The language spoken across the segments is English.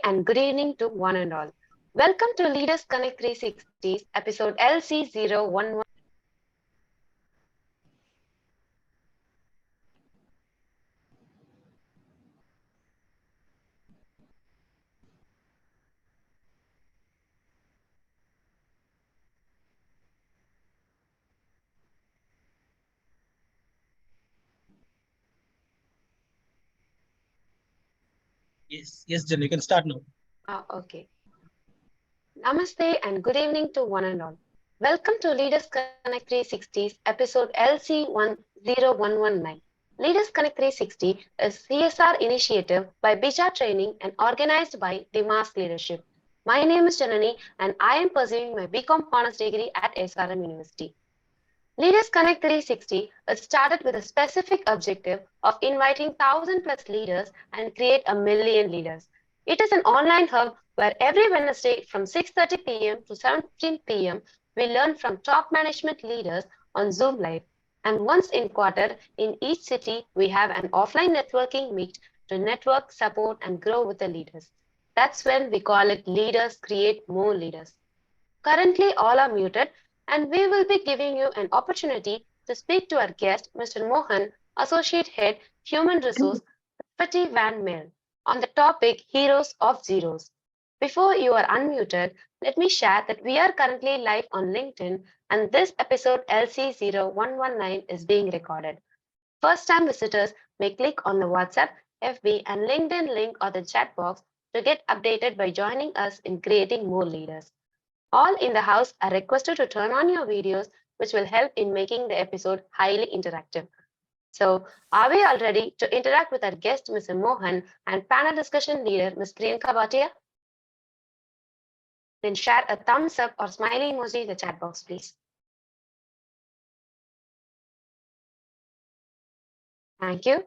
and good evening to one and all. Welcome to Leaders Connect 360's episode LC011. Yes, Jen, you can start now. Okay. Namaste and good evening to one and all. Welcome to Leaders Connect 360's episode LC10119. Leaders Connect 360 is CSR initiative by Bija Training and organized by Dimas Leadership. My name is Janani and I am pursuing my BCom Honors degree at SRM University. Leaders Connect 360 is started with a specific objective of inviting 1,000 plus leaders and create a million leaders. It is an online hub where every Wednesday from 6:30 p.m. to 7:15 p.m. we learn from top management leaders on Zoom Live. And once in quarter in each city we have an offline networking meet to network, support and grow with the leaders. That's when we call it Leaders Create More Leaders. Currently, all are muted, and we will be giving you an opportunity to speak to our guest, Mr. Mohan, Associate Head, Human Resource, Perfetti Van Melle, on the topic Heroes of Zeros. Before you are unmuted, let me share that we are currently live on LinkedIn, and this episode LC0119 is being recorded. First time visitors may click on the WhatsApp, FB, and LinkedIn link or the chat box to get updated by joining us in creating more leaders. All in the house are requested to turn on your videos, which will help in making the episode highly interactive. So, are we all ready to interact with our guest, Mr. Mohan, and panel discussion leader, Ms. Priyanka Bhatia? Then share a thumbs up or smiley emoji in the chat box, please. Thank you.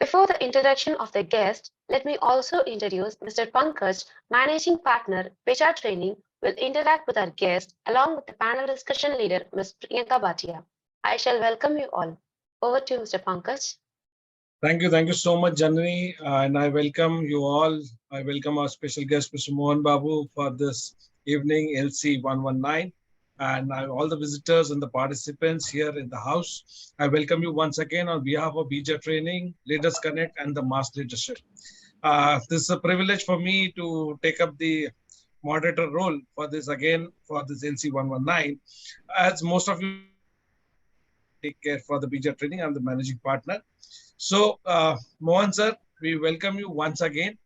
Before the introduction of the guest, let me also introduce Mr. Pankaj, Managing Partner, Pecha Training, will interact with our guest along with the panel discussion leader, Ms. Priyanka Bhatia. I shall welcome you all. Over to you, Mr. Pankaj. Thank you so much, Janani, and I welcome you all. I welcome our special guest, Mr. Mohan Babu, for this evening LC119, and all the visitors and the participants here in the house. I welcome you once again on behalf of BJ Training, Leaders Connect, and the Mass Leadership. This is a privilege for me to take up the moderator role for this again for this LC119. As most of you take care for the BJ Training, I'm the managing partner. So, Mohan sir, we welcome you once again.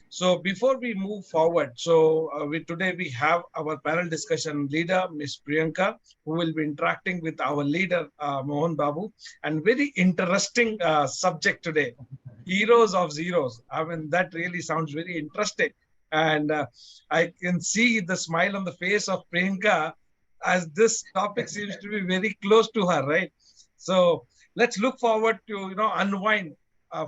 So, before we move forward, today we have our panel discussion leader, Ms. Priyanka, who will be interacting with our leader, Mohan Babu, and very interesting subject today, heroes of zeros. I mean, that really sounds very interesting. And I can see the smile on the face of Priyanka as this topic seems to be very close to her, right? So let's look forward to unwind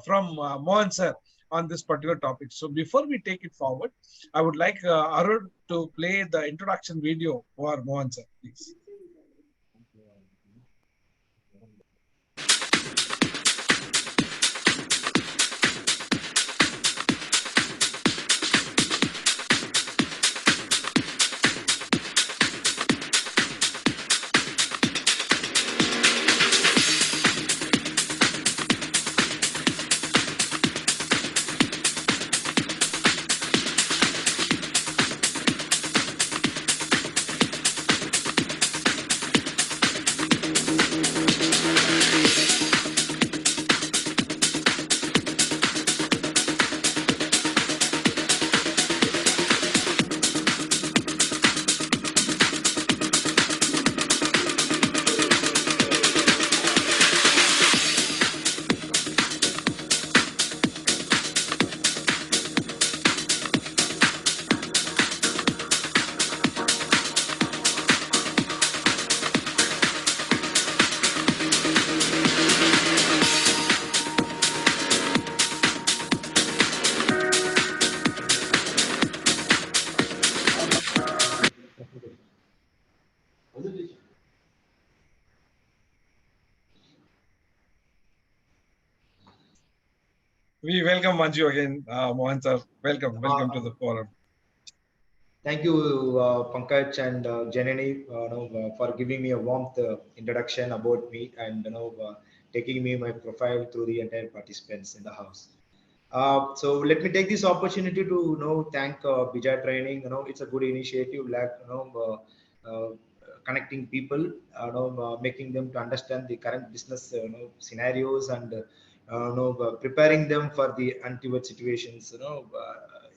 from Mohan sir on this particular topic. So before we take it forward, I would like Arun to play the introduction video for Mohan sir, please. We welcome Manju again, Mohan sir. Welcome to Uh, the forum. Thank you, Pankaj and Janani, for giving me a warmth introduction about me and taking me my profile through the entire participants in the house. So let me take this opportunity to thank Bija Training. It's a good initiative, like connecting people, making them to understand the current business scenarios and preparing them for the untoward situations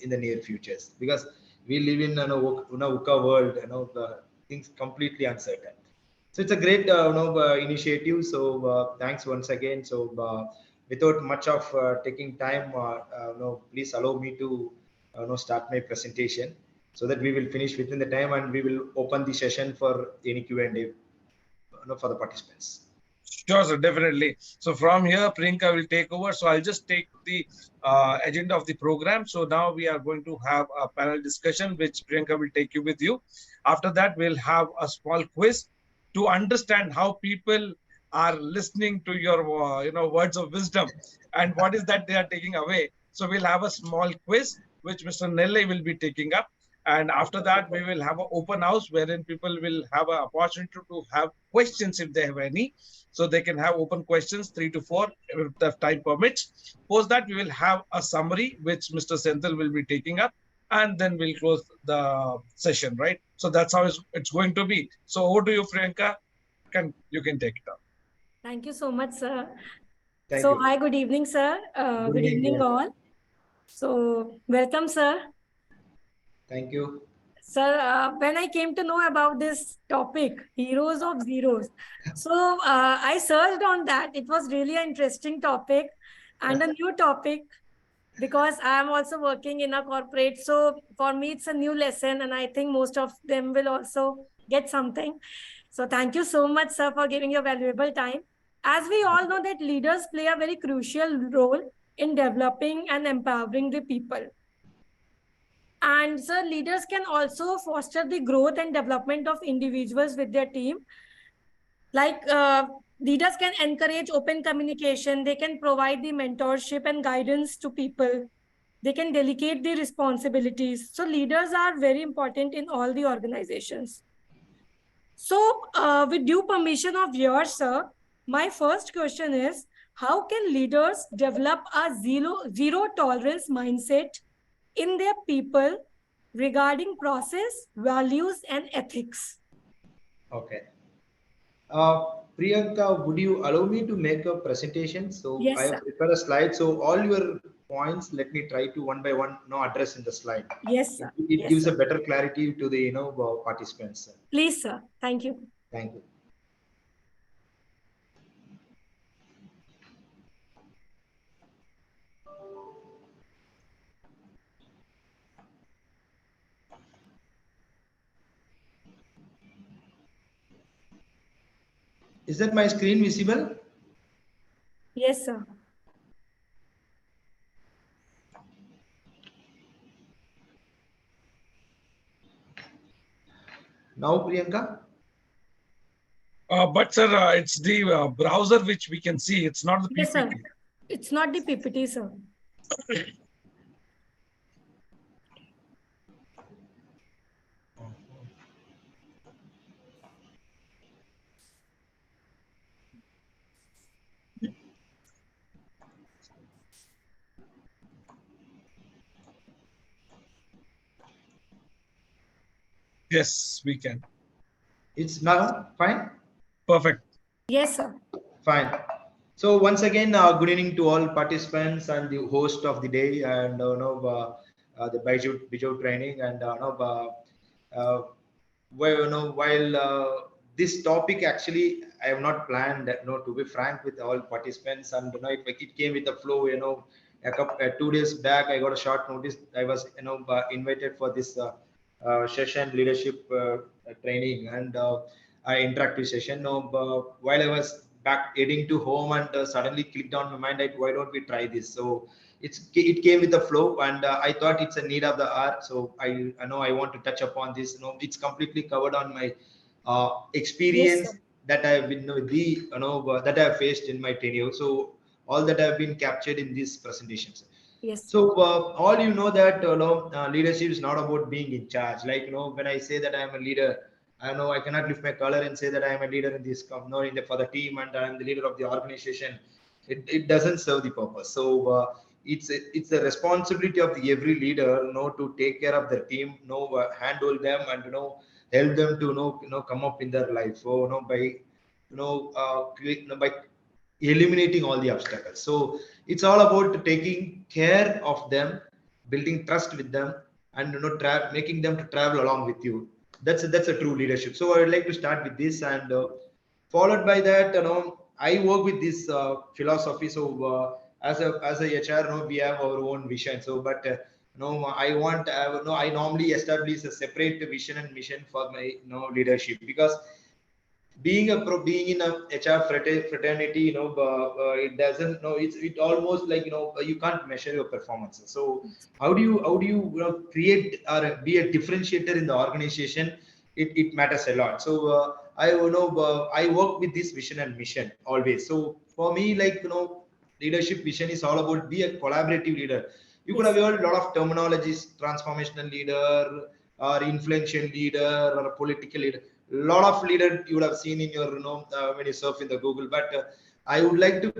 in the near futures, because we live in VUCA world, things completely uncertain. So it's a great initiative. So thanks once again. So without much of taking time, please allow me to start my presentation so that we will finish within the time and we will open the session for any Q&A for the participants. Sure, sir, definitely. So from here, Priyanka will take over. So I'll just take the agenda of the program. So now we are going to have a panel discussion, which Priyanka will take you with you. After that, we'll have a small quiz to understand how people are listening to your, words of wisdom and what is that they are taking away. So we'll have a small quiz, which Mr. Nelle will be taking up. And after that, we will have an open house wherein people will have an opportunity to have questions if they have any, so they can have open questions, 3 to 4, if the time permits. Post that, we will have a summary, which Mr. Senthil will be taking up, and then we'll close the session, right? So that's how it's going to be. So over to you, Priyanka. You can take it up. Thank you so much, sir. Thank So, you. hi, good evening, sir. Good Good evening. evening, all. So, welcome, sir. Thank you. Sir, when I came to know about this topic, Heroes of Zeros, so I searched on that. It was really an interesting topic and a new topic because I am also working in a corporate. So, for me, it's a new lesson, and I think most of them will also get something. So, thank you so much, sir, for giving your valuable time. As we all know that leaders play a very crucial role in developing and empowering the people. And sir, leaders can also foster the growth and development of individuals with their team. Like leaders can encourage open communication. They can provide the mentorship and guidance to people. They can delegate the responsibilities. So leaders are very important in all the organizations. So with due permission of yours, sir, my first question is, how can leaders develop a zero tolerance mindset in their people regarding process, values, and ethics? Okay. Priyanka, would you allow me to make a presentation? So I Yes, have sir. prepared a slide. So all your points, let me try to one by one address in the slide. Yes, It, sir. it Yes, gives a sir. better clarity to the participants. Please, sir. Thank you. Thank you. Is that my screen visible? Yes, sir. Now, Priyanka? But sir, it's the browser which we can see. It's not the Yes, sir. PPT. It's not the PPT, sir. Yes, we can. It's now fine? Perfect. Yes, sir. Fine. So once again, good evening to all participants and the host of the day, and the Bijou training, and while this topic actually I have not planned, to be frank with all participants, and it came with the flow. A couple 2 days back, I got a short notice. I was invited for this session, leadership training, and interactive session. While I was back heading to home, and suddenly clicked on my mind that why don't we try this? So it came with the flow, and I thought it's a need of the hour. So I know I want to touch upon this. It's completely covered on my Yes, sir. experience that I have been that I have faced in my tenure. So all that have been captured in these presentations. Yes. So all you know that leadership is not about being in charge. Like when I say that I am a leader, I know I cannot lift my collar and say that I am a leader in this company, for the team, and I am the leader of the organization. It doesn't serve the purpose. So it's the responsibility of the every leader, to take care of their team, handle them, and help them to come up in their life. So by by eliminating all the obstacles. So it's all about taking care of them, building trust with them, and making them to travel along with you. That's a true leadership. So I would like to start with this, and followed by that, I work with this philosophy. So as a HR, we have our own vision. So but I want I normally establish a separate vision and mission for my leadership, because being in a HR fraternity, it doesn't, it almost like, you can't measure your performances. So how do you create or be a differentiator in the organization? It matters a lot. So I work with this vision and mission always. So for me, like, leadership vision is all about be a collaborative leader. You could have Yes. heard a lot of terminologies: transformational leader, or influential leader, or a political leader. Lot of leader you would have seen in your when you surf in the Google. But I would like to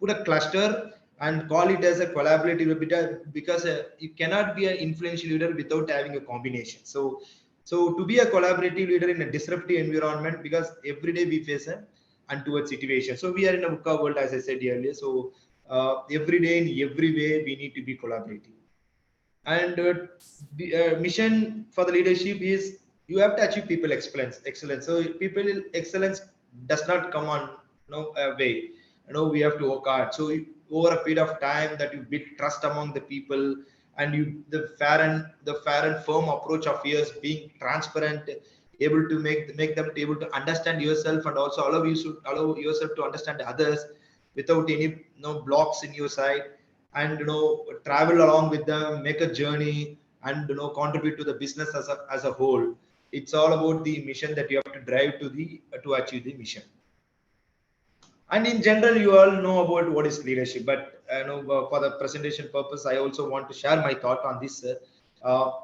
put a cluster and call it as a collaborative leader, because you cannot be an influential leader without having a combination. So to be a collaborative leader in a disruptive environment, because every day we face a untoward situation. So we are in a VUCA world, as I said earlier. So every day in every way we need to be collaborative. And the mission for the leadership is you have to achieve people excellence. So people excellence does not come on way. We have to work hard. So over a period of time that you build trust among the people, and you the fair and firm approach of yours, being transparent, able to make them able to understand yourself, and also allow yourself to understand others without any blocks in your side, and travel along with them, make a journey, and contribute to the business as a whole. It's all about the mission that you have to drive to achieve the mission. And in general, you all know about what is leadership, but for the presentation purpose, I also want to share my thought on this.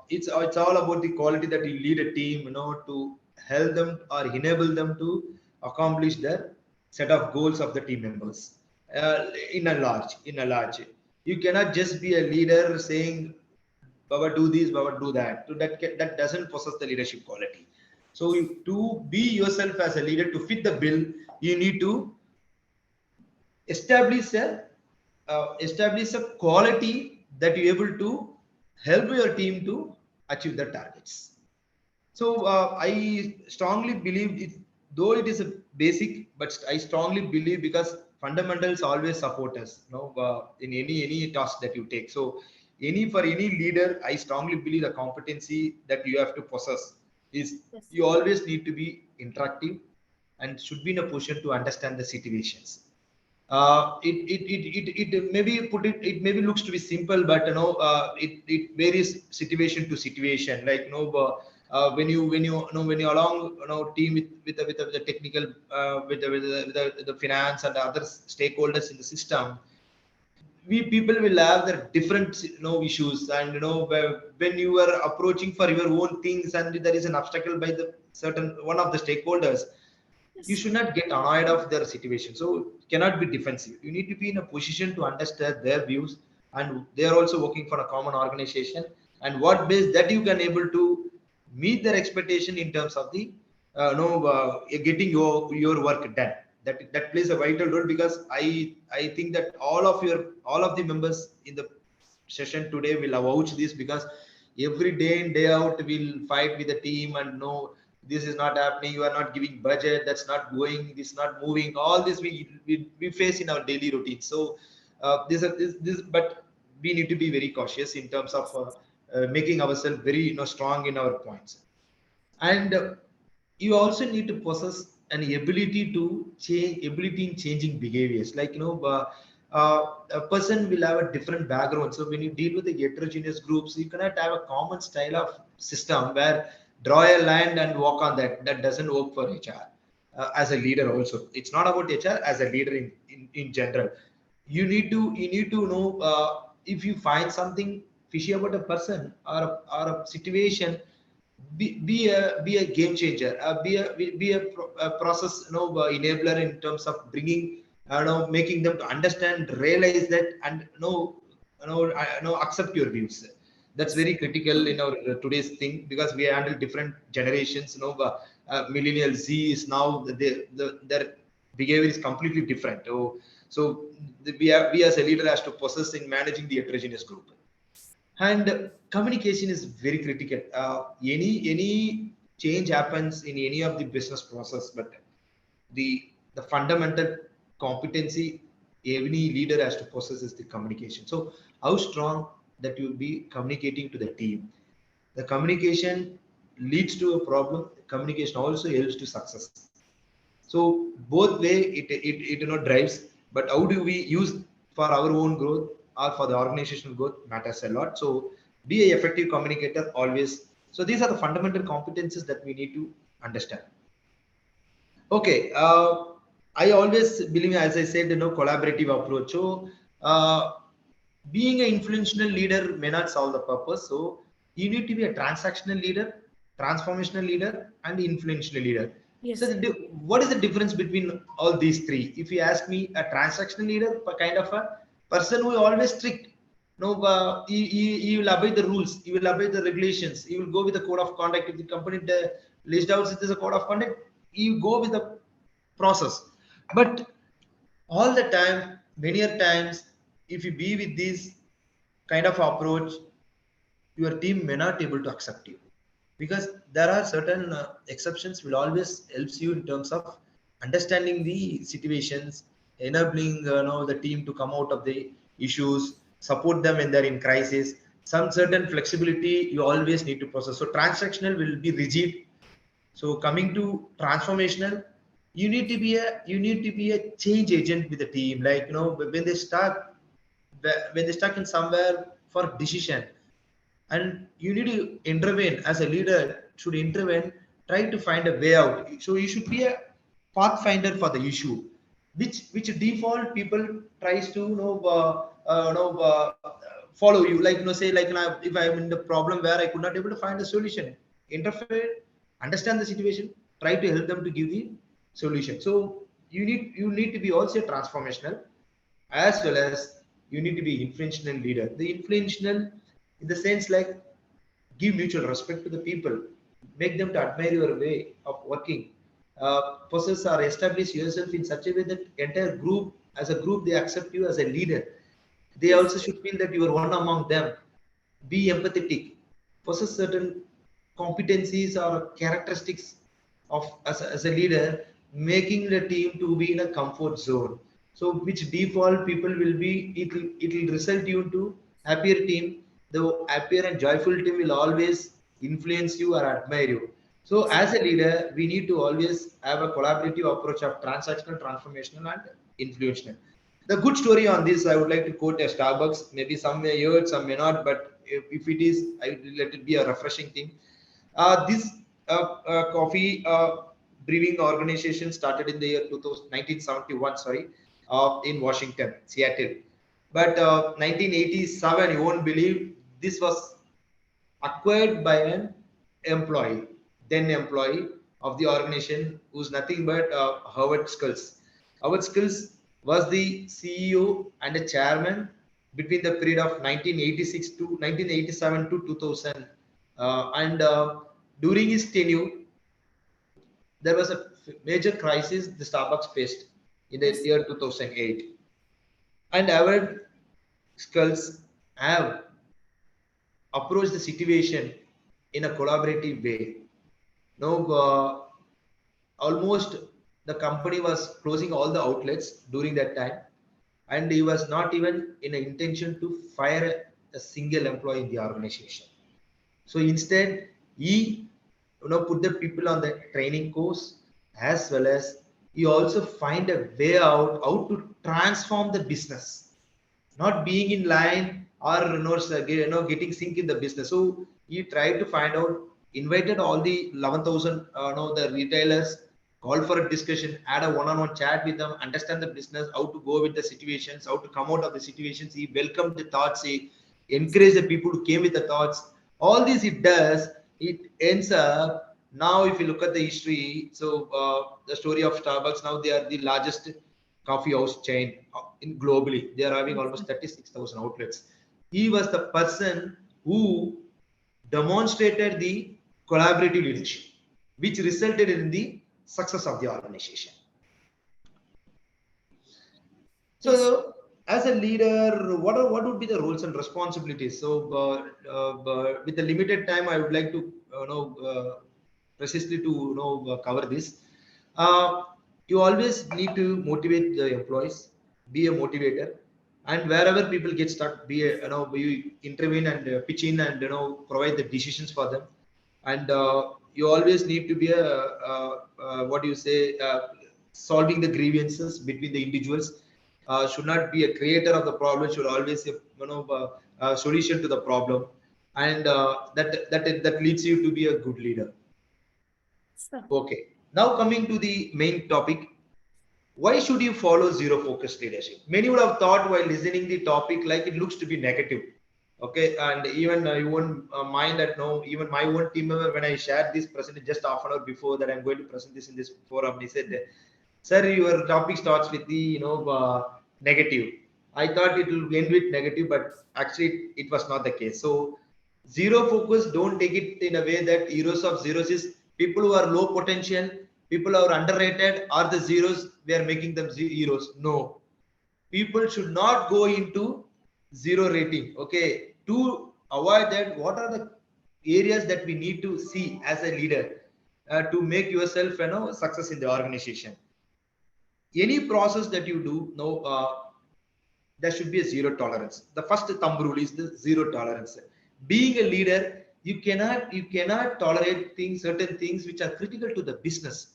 It's all about the quality that you lead a team, to help them or enable them to accomplish their set of goals of the team members. In a large, you cannot just be a leader saying, Baba do this, Baba do that. So that doesn't possess the leadership quality. So to be yourself as a leader, to fit the bill, you need to establish a quality that you're able to help your team to achieve the targets. So I strongly believe it, though it is a basic, but I strongly believe, because fundamentals always support us, in any task that you take. So for any leader, I strongly believe the competency that you have to possess is Yes. you always need to be interactive and should be in a position to understand the situations. It maybe it maybe looks to be simple, but it varies situation to situation. Like when you along team with the technical with the finance and other stakeholders in the system, we people will have their different issues. And when you are approaching for your own things, and there is an obstacle by the certain one of the stakeholders, you Yes. should not get annoyed of their situation. So cannot be defensive. You need to be in a position to understand their views, and they are also working for a common organization, and what base that you can able to meet their expectation in terms of the getting your work done. That plays a vital role, because I think that all of the members in the session today will vouch this, because every day in day out we'll fight with the team, and no, this is not happening, you are not giving budget, that's not going, this is not moving. All this we face in our daily routine. So this but we need to be very cautious in terms of making ourselves very strong in our points. And you also need to possess an ability to change ability in changing behaviors. Like a person will have a different background. So when you deal with the heterogeneous groups, you cannot have a common style of system where draw a line and walk on that. That doesn't work for HR. as a leader also. It's not about HR, as a leader in general. You need to know, if you find something fishy about a person or a situation, be a game changer, be a process, enabler in terms of bringing, making them to understand, realize that, and accept your views. That's Yes. very critical in our today's thing, because we handle different generations. Millennial Z is now their behavior is completely different. So we as a leader has to possess in managing the heterogeneous group. And communication is very critical. Any change happens in any of the business process, but the fundamental competency any leader has to possess is the communication. So how strong that you will be communicating to the team. The communication leads to a problem. Communication also helps to success. So both way it drives, but how do we use for our own growth or for the organizational growth matters a lot. So be a effective communicator always. So these are the fundamental competences that we need to understand. Okay, I always believe, as I said, collaborative approach. So being an influential leader may not solve the purpose. So you need to be a transactional leader, transformational leader, and influential leader. So Yes. what is the difference between all these three? If you ask me, a transactional leader, a kind of a person who is always strict. No, he will obey the rules. He will obey the regulations. He will go with the code of conduct. If the company list out there's a code of conduct, you go with the process. But all the time, many a times, if you be with this kind of approach, your team may not able to accept you, because there are certain exceptions will always helps you in terms of understanding the situations, enabling the team to come out of the issues, support them when they're in crisis. Some certain flexibility you always need to process. So transactional will be rigid. So coming to transformational, you need to be a change agent with the team. Like when they stuck in somewhere for decision, and you need to intervene as a leader. Should intervene, try to find a way out. So you should be a pathfinder for the issue, which default people tries to follow you. Like say like if I'm in the problem where I could not able to find a solution, interfere, understand the situation, try to help them to give the solution. So you need to be also transformational, as well as you need to be influential leader. The influential in the sense like give mutual respect to the people, make them to admire your way of working, possess or establish yourself in such a way that entire group, as a group, they accept you as a leader. They Yes. also should feel that you are one among them. Be empathetic, possess certain competencies or characteristics of as a leader, making the team to be in a comfort zone. So which default people will be, it will result you into happier team. The happier and joyful team will always influence you or admire you. So Yes. as a leader, we need to always have a collaborative approach of transactional, transformational, and influential. The good story on this, I would like to quote a Starbucks. Maybe some may hear it, some may not, but if it is, I will let it be a refreshing thing. This coffee brewing organization started in the year 2000, 1971, sorry, in Washington, Seattle. But 1987, you won't believe, this was acquired by an employee, then employee of the organization, who's nothing but Howard Schultz. Howard Schultz was the CEO and a chairman between the period of 1986 to 1987 to 2000. And during his tenure, there was a major crisis the Starbucks faced in the Yes. year 2008. And Howard Schultz have approached the situation in a collaborative way. No, almost the company was closing all the outlets during that time, and he was not even in an intention to fire a single employee in the organization. So instead, he put the people on the training course, as well as he also find a way out how to transform the business, not being in line or getting sink in the business. So he tried to find out, invited all the 11,000 the retailers, call for a discussion, add a one-on-one chat with them, understand the business, how to go with the situations, how to come out of the situations. He welcomed the thoughts, he encouraged the people who came with the thoughts. All this it does, it ends up now. If you look at the history, so the story of Starbucks, now they are the largest coffee house chain in globally. They are having almost 36,000 outlets. He was the person who demonstrated the collaborative leadership, which resulted in the success of the organization. Yes. So, as a leader, what would be the roles and responsibilities? So, with the limited time, I would like to precisely to cover this. Uh, you always need to motivate the employees, be a motivator, and wherever people get stuck, be a, you intervene and pitch in and provide the decisions for them. And you always need to be a what do you say, solving the grievances between the individuals. Should not be a creator of the problem, should always a solution to the problem, and that leads you to be a good leader. So, Okay, now coming to the main topic, why should you follow zero focus leadership? Many would have thought while listening the topic like it looks to be negative. Okay, and even you won't mind that, no, even my own team member, when I shared this presentation just half an hour before that I'm going to present this in this forum, he said, sir, your topic starts with the negative. I thought it will end with negative, but actually it was not the case. So zero focus, don't take it in a way that heroes of zeros is people who are low potential, people who are underrated are the zeros, we are making them heroes. No, people should not go into zero rating. Okay, to avoid that, what are the areas that we need to see as a leader to make yourself success in the organization? Any process that you do, no, there should be a zero tolerance. The first thumb rule is the zero tolerance. Being a leader, you cannot tolerate things, certain things which are critical to the business.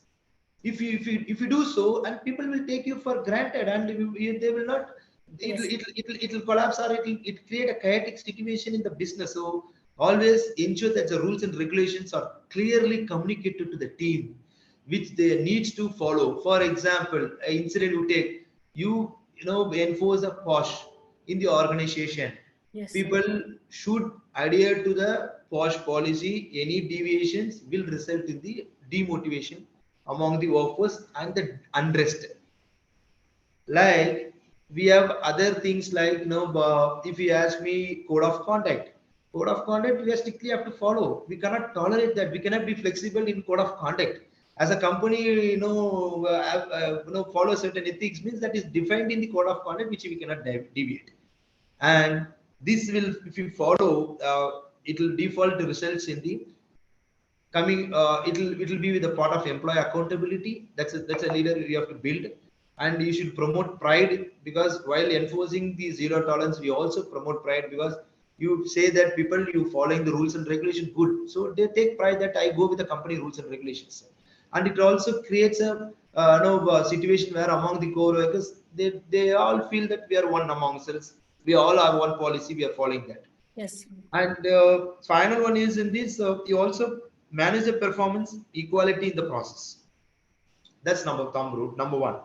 If you do so, and people will take you for granted, and they will not, yes. it'll collapse, or it create a chaotic situation in the business. So always ensure that the rules and regulations are clearly communicated to the team, which they needs to follow. For example, an incident you take, you enforce a posh in the organization. Yes, sir. People should adhere to the posh policy. Any deviations will result in the demotivation among the workforce and the unrest. Like, we have other things like, if you ask me, code of conduct we strictly have to follow. We cannot tolerate that. We cannot be flexible in code of conduct. As a company, follow certain ethics, means that is defined in the code of conduct, which we cannot deviate. And this will, if you follow, it will default results in the coming, it'll be with the part of employee accountability. That's a leader you have to build. And you should promote pride, because while enforcing the zero tolerance, we also promote pride, because you say that people, you following the rules and regulations, good, so they take pride that I go with the company rules and regulations. And it also creates a situation where among the co-workers, they all feel that we are one among ourselves, we all have one policy, we are following that. Yes. And final one is in this, you also manage the performance equality in the process. That's thumb rule number one.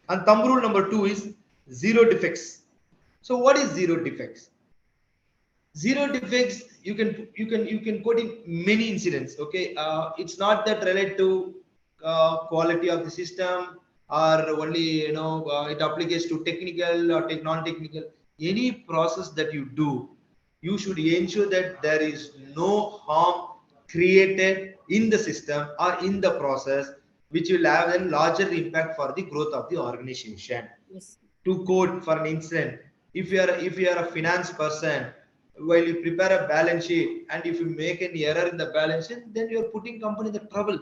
And thumb rule number two is zero defects. So what is zero defects? Zero defects, you can quote in many incidents. Okay, it's not that related to quality of the system, or only it applies to technical or non-technical. Any process that you do, you should ensure that there is no harm created in the system or in the process, which will have a larger impact for the growth of the organization. Yes. To quote for an incident, if you are a finance person, while you prepare a balance sheet, and if you make an error in the balance sheet, then you are putting company in the trouble.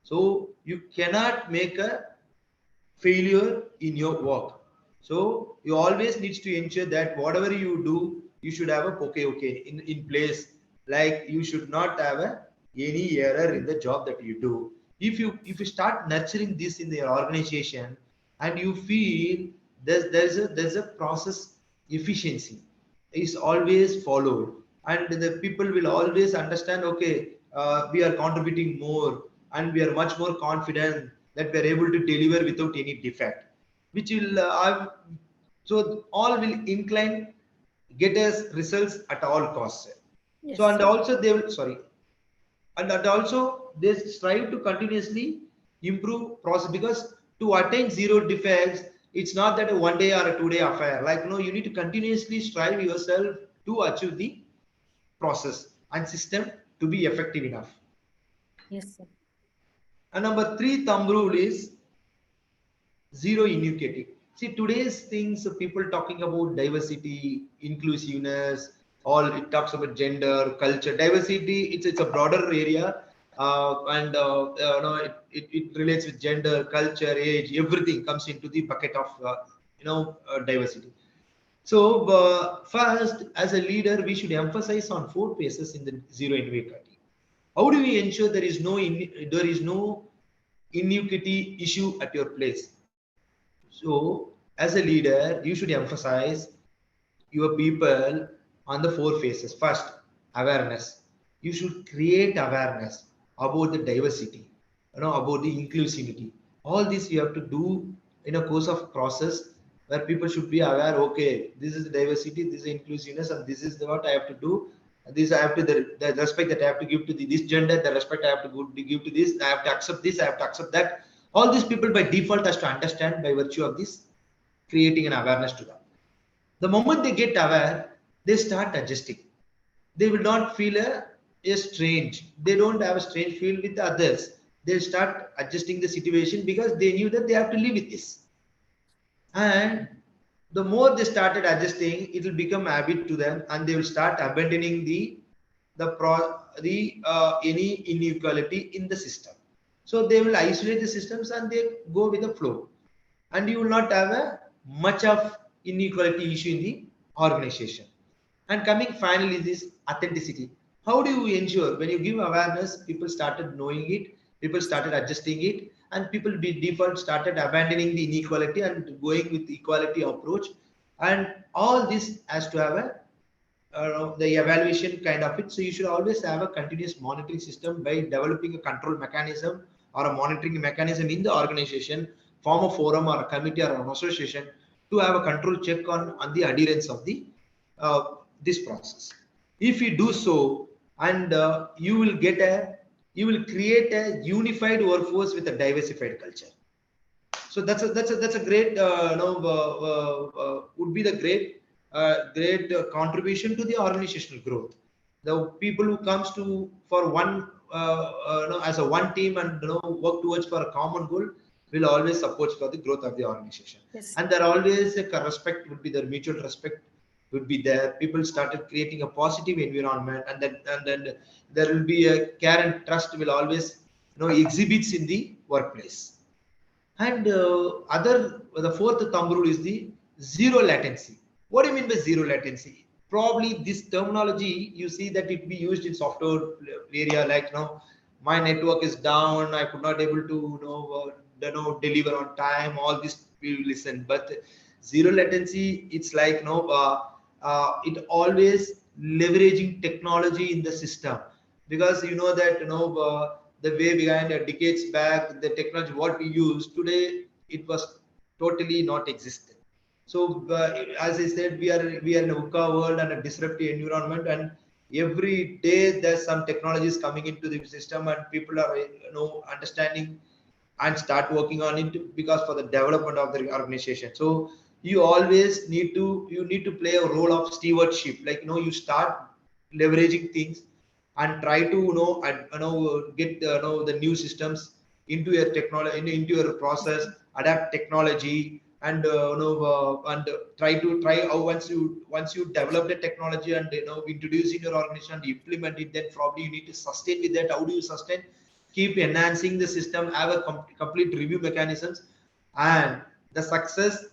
So you cannot make a failure in your work. So you always needs to ensure that whatever you do, you should have a okay in place. Like, you should not have any error in the job that you do. If you start nurturing this in your organization, and you feel there's a process efficiency is always followed, and the people will always understand, okay, we are contributing more, and we are much more confident, that we are able to deliver without any defect, which will so all will incline get us results at all costs. So Yes. and also they will sorry and also they strive to continuously improve process, because to attain zero defects, it's not that a 1 day or a 2 day affair. Like no, you need to continuously strive yourself to achieve the process and system to be effective enough. Yes, sir. And number three thumb rule is zero inequity. See, today's things, people talking about diversity, inclusiveness, all it talks about gender, culture, diversity. It's a broader area, it relates with gender, culture, age, everything comes into the bucket of diversity. So first, as a leader, we should emphasize on four phases in the zero inequality. How do we ensure there is no inequity issue at your place? So, as a leader, you should emphasize your people on the four phases. First, awareness. You should create awareness about the diversity, about the inclusivity. All this you have to do in a course of process where people should be aware. Okay, this is the diversity, this is inclusiveness, and this is what I have to do. This I have to the respect that I have to give to this gender, the respect I have to give to this. I have to accept this. I have to accept that. All these people by default has to understand by virtue of this creating an awareness to them. The moment they get aware, they start adjusting. They will not feel a strange. They don't have a strange feel with others. They'll start adjusting the situation because they knew that they have to live with this. And the more they started adjusting, it will become habit to them, and they will start abandoning any inequality in the system. So they will isolate the systems and they go with the flow, and you will not have a much of inequality issue in the organization. And coming finally this authenticity. How do you ensure when you give awareness, people started knowing it, people started adjusting it, and people by default started abandoning the inequality and going with the equality approach. And all this has to have a the evaluation kind of it. So you should always have a continuous monitoring system by developing a control mechanism or a monitoring mechanism in the organization, form a forum or a committee or an association to have a control check on the adherence of the this process. If you do so, and you will create a unified workforce with a diversified culture. So that's a great would be the great contribution to the organizational growth. The people who comes to for one as a one team and work towards for a common goal will always support for the growth of the organization. Yes. And there always a respect would be there, mutual respect would be there. People started creating a positive environment, and then there will be a care and trust will always exhibits in the workplace. And the fourth thumb rule is the zero latency. What do you mean by zero latency? Probably this terminology you see that it be used in software area, like my network is down, I could not able to deliver on time. All this we will listen, but zero latency, it's like it always leveraging technology in the system, because you know that the way behind decades back, the technology what we use today, it was totally not existent. So as I said, we are in a VUCA world and a disruptive environment, and every day there's some technologies coming into the system, and people are understanding and start working on it because for the development of the organization. So you need to play a role of stewardship, like you start leveraging things and try to get the new systems into your technology, into your process, adapt technology, and try how once you develop the technology and introduce in your organization and implement it, then probably you need to sustain with that. How do you sustain? Keep enhancing the system, have a complete review mechanisms, and the success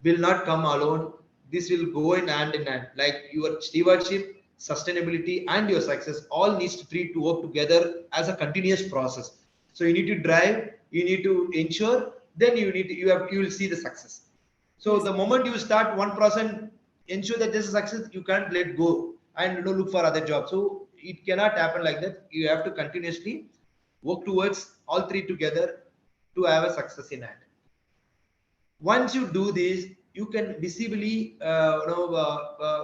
will not come alone. This will go in hand, like your stewardship, sustainability, and your success all needs to three to work together as a continuous process. So you need to drive, you need to ensure, then you will see the success. So Yes. the moment you start 1%, ensure that there's a success, you can't let go and look for other jobs. So it cannot happen like that. You have to continuously work towards all three together, to have a success in it. Once you do this, you can visibly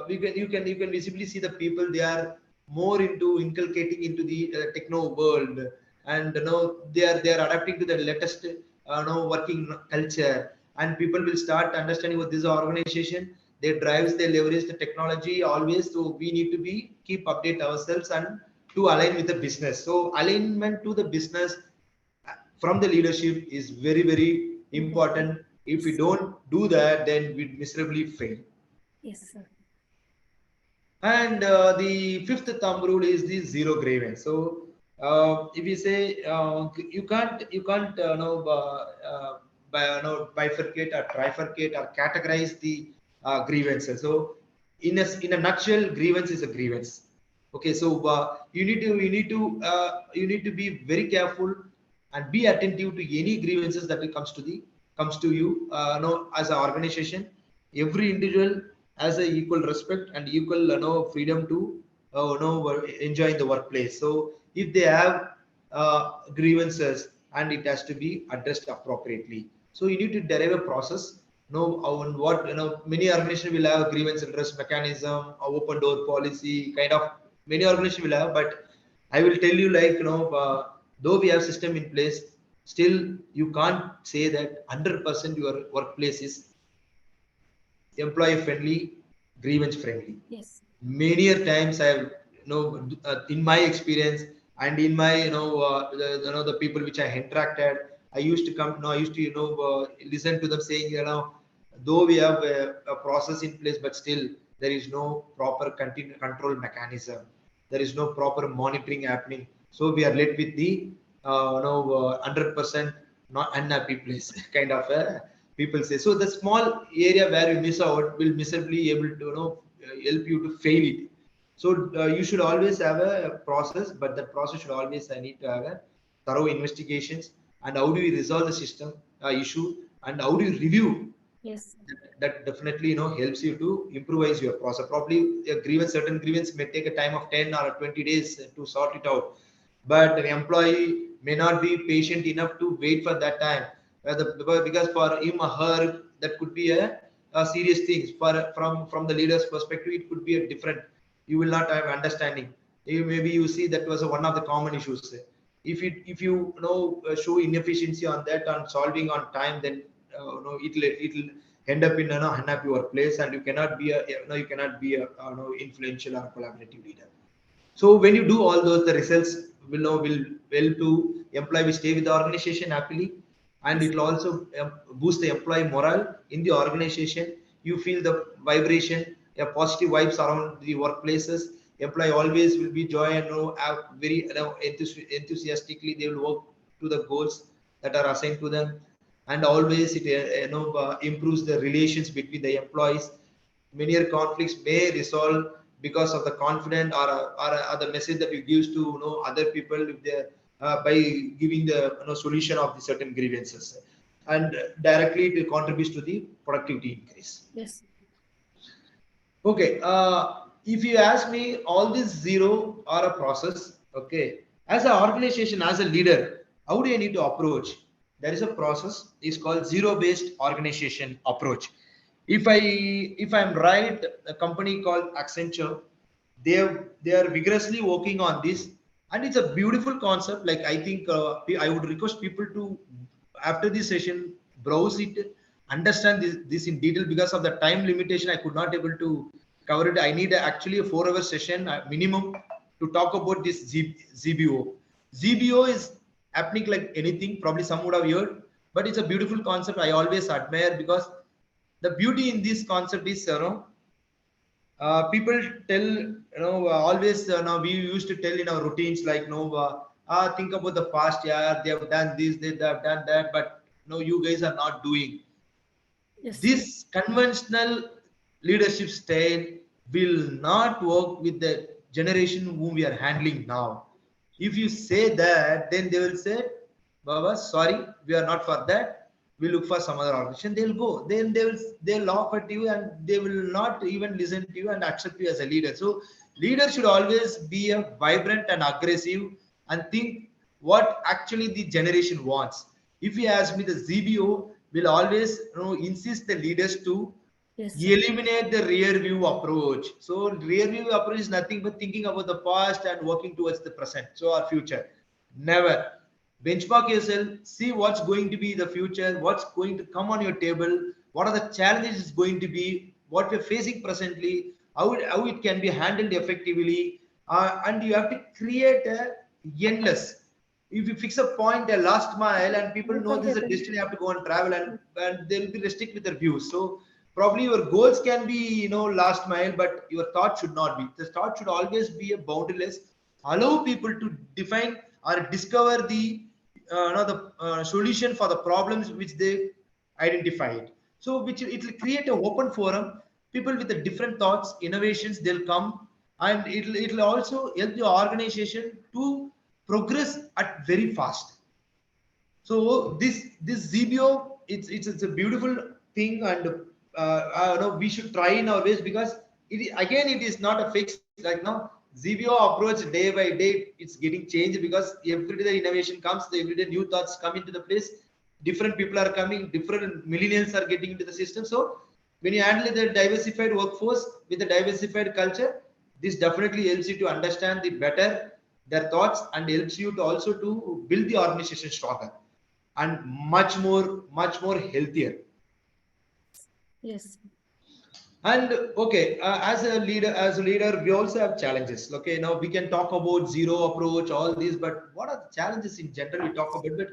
you can visibly see the people, they are more into inculcating into the techno world, and they are adapting to the latest working culture, and people will start understanding what this organization, they drives, they leverage the technology always. So we need to be keep update ourselves and to align with the business. So alignment to the business from the leadership is very, very important. If we don't do that, then we miserably fail. Yes, sir. And the fifth thumb rule is the zero grievance. So if you say you can't bifurcate or trifurcate or categorize the grievances. So in a nutshell, grievance is a grievance. Okay, so you need to be very careful and be attentive to any grievances that it comes to you. As an organization, every individual has a equal respect and equal freedom to enjoy in the workplace. So if they have grievances, and it has to be addressed appropriately. So you need to derive a process. On what many organizations will have grievance redress mechanism, open door policy, kind of many organizations will have. But I will tell you, like though we have system in place, still you can't say that 100% your workplace is employee friendly, grievance friendly. Yes. Many a times I have in my experience and in my the people which I interacted, I used to come I used to listen to them saying, though we have a process in place, but still there is no proper control mechanism, there is no proper monitoring happening, so we are led with the 100% not unhappy place kind of people say. So the small area where you miss out will miserably able to help you to fail it. So you should always have a process, but that process should always need to have a thorough investigations, and how do you resolve the system issue, and how do you review. Yes. That definitely helps you to improvise your process. Probably a grievance, certain grievance may take a time of 10 or 20 days to sort it out, but an employee may not be patient enough to wait for that time, because for him or her that could be a serious thing. From the leader's perspective, it could be a different, you will not have understanding. Maybe you see that was one of the common issues. If you show inefficiency on that, on solving on time, then it'll end up in an unhappy workplace, and you cannot be a influential or collaborative leader. So when you do all those, the results will to employee will stay with the organization happily, and it will also boost the employee morale in the organization. You feel the vibration, positive vibes around the workplaces. Employee always will be joy and very enthusiastically they will work to the goals that are assigned to them, and always it improves the relations between the employees. Many conflicts may resolve because of the confident or the message that you give to other people, if they by giving the solution of the certain grievances, and directly it contributes to the productivity increase. Yes. Okay, if you ask me, all this zero are a process. Okay, as an organization, as a leader, how do you need to approach? There is a process. It's called zero-based organization approach. If I'm right, a company called Accenture, they are vigorously working on this, and it's a beautiful concept. Like I think I would request people to, after this session, browse it, understand this in detail. Because of the time limitation, I could not able to cover it. I need actually a 4-hour session minimum to talk about this ZBO. ZBO is happening like anything. Probably some would have heard, but it's a beautiful concept. I always admire, because the beauty in this concept is people tell always now we used to tell in our routines, like think about the past. Yeah, they have done this, they have done that, but no, you guys are not doing. Yes. This conventional leadership style will not work with the generation whom we are handling now. If you say that, then they will say, Baba, sorry, we are not for that. We look for some other organization. They'll go. Then they'll laugh at you, and they will not even listen to you and accept you as a leader. So leaders should always be a vibrant and aggressive, and think what actually the generation wants. If you ask me, the ZBO will always insist the leaders to Yes, sir. eliminate the rear view approach. So rear view approach is nothing but thinking about the past and working towards the present, so our future. Never. Benchmark yourself, see what's going to be the future, what's going to come on your table, what are the challenges it's going to be, what we're facing presently, how it can be handled effectively, and you have to create a endless. If you fix a point, a last mile, and people know this is a destiny, have to go and travel, and they'll be restricted with their views. So probably your goals can be last mile, but your thought should not be. The thought should always be a boundaryless. Allow people to define or discover the solution for the problems which they identified. So which it will create an open forum. People with the different thoughts, innovations, they'll come, and it'll also help the organization to progress at very fast. So this ZBO, it's a beautiful thing, and we should try in our ways, because again it is not a fix. Like now, ZBO approach day by day, it's getting changed, because every day the innovation comes, every day new thoughts come into the place. Different people are coming, different millennials are getting into the system. So when you handle the diversified workforce with the diversified culture, this definitely helps you to understand the better their thoughts, and helps you to also to build the organization stronger and much more healthier. Yes. And okay, as a leader we also have challenges. Okay, now we can talk about zero approach, all these, but what are the challenges in general we talk about? But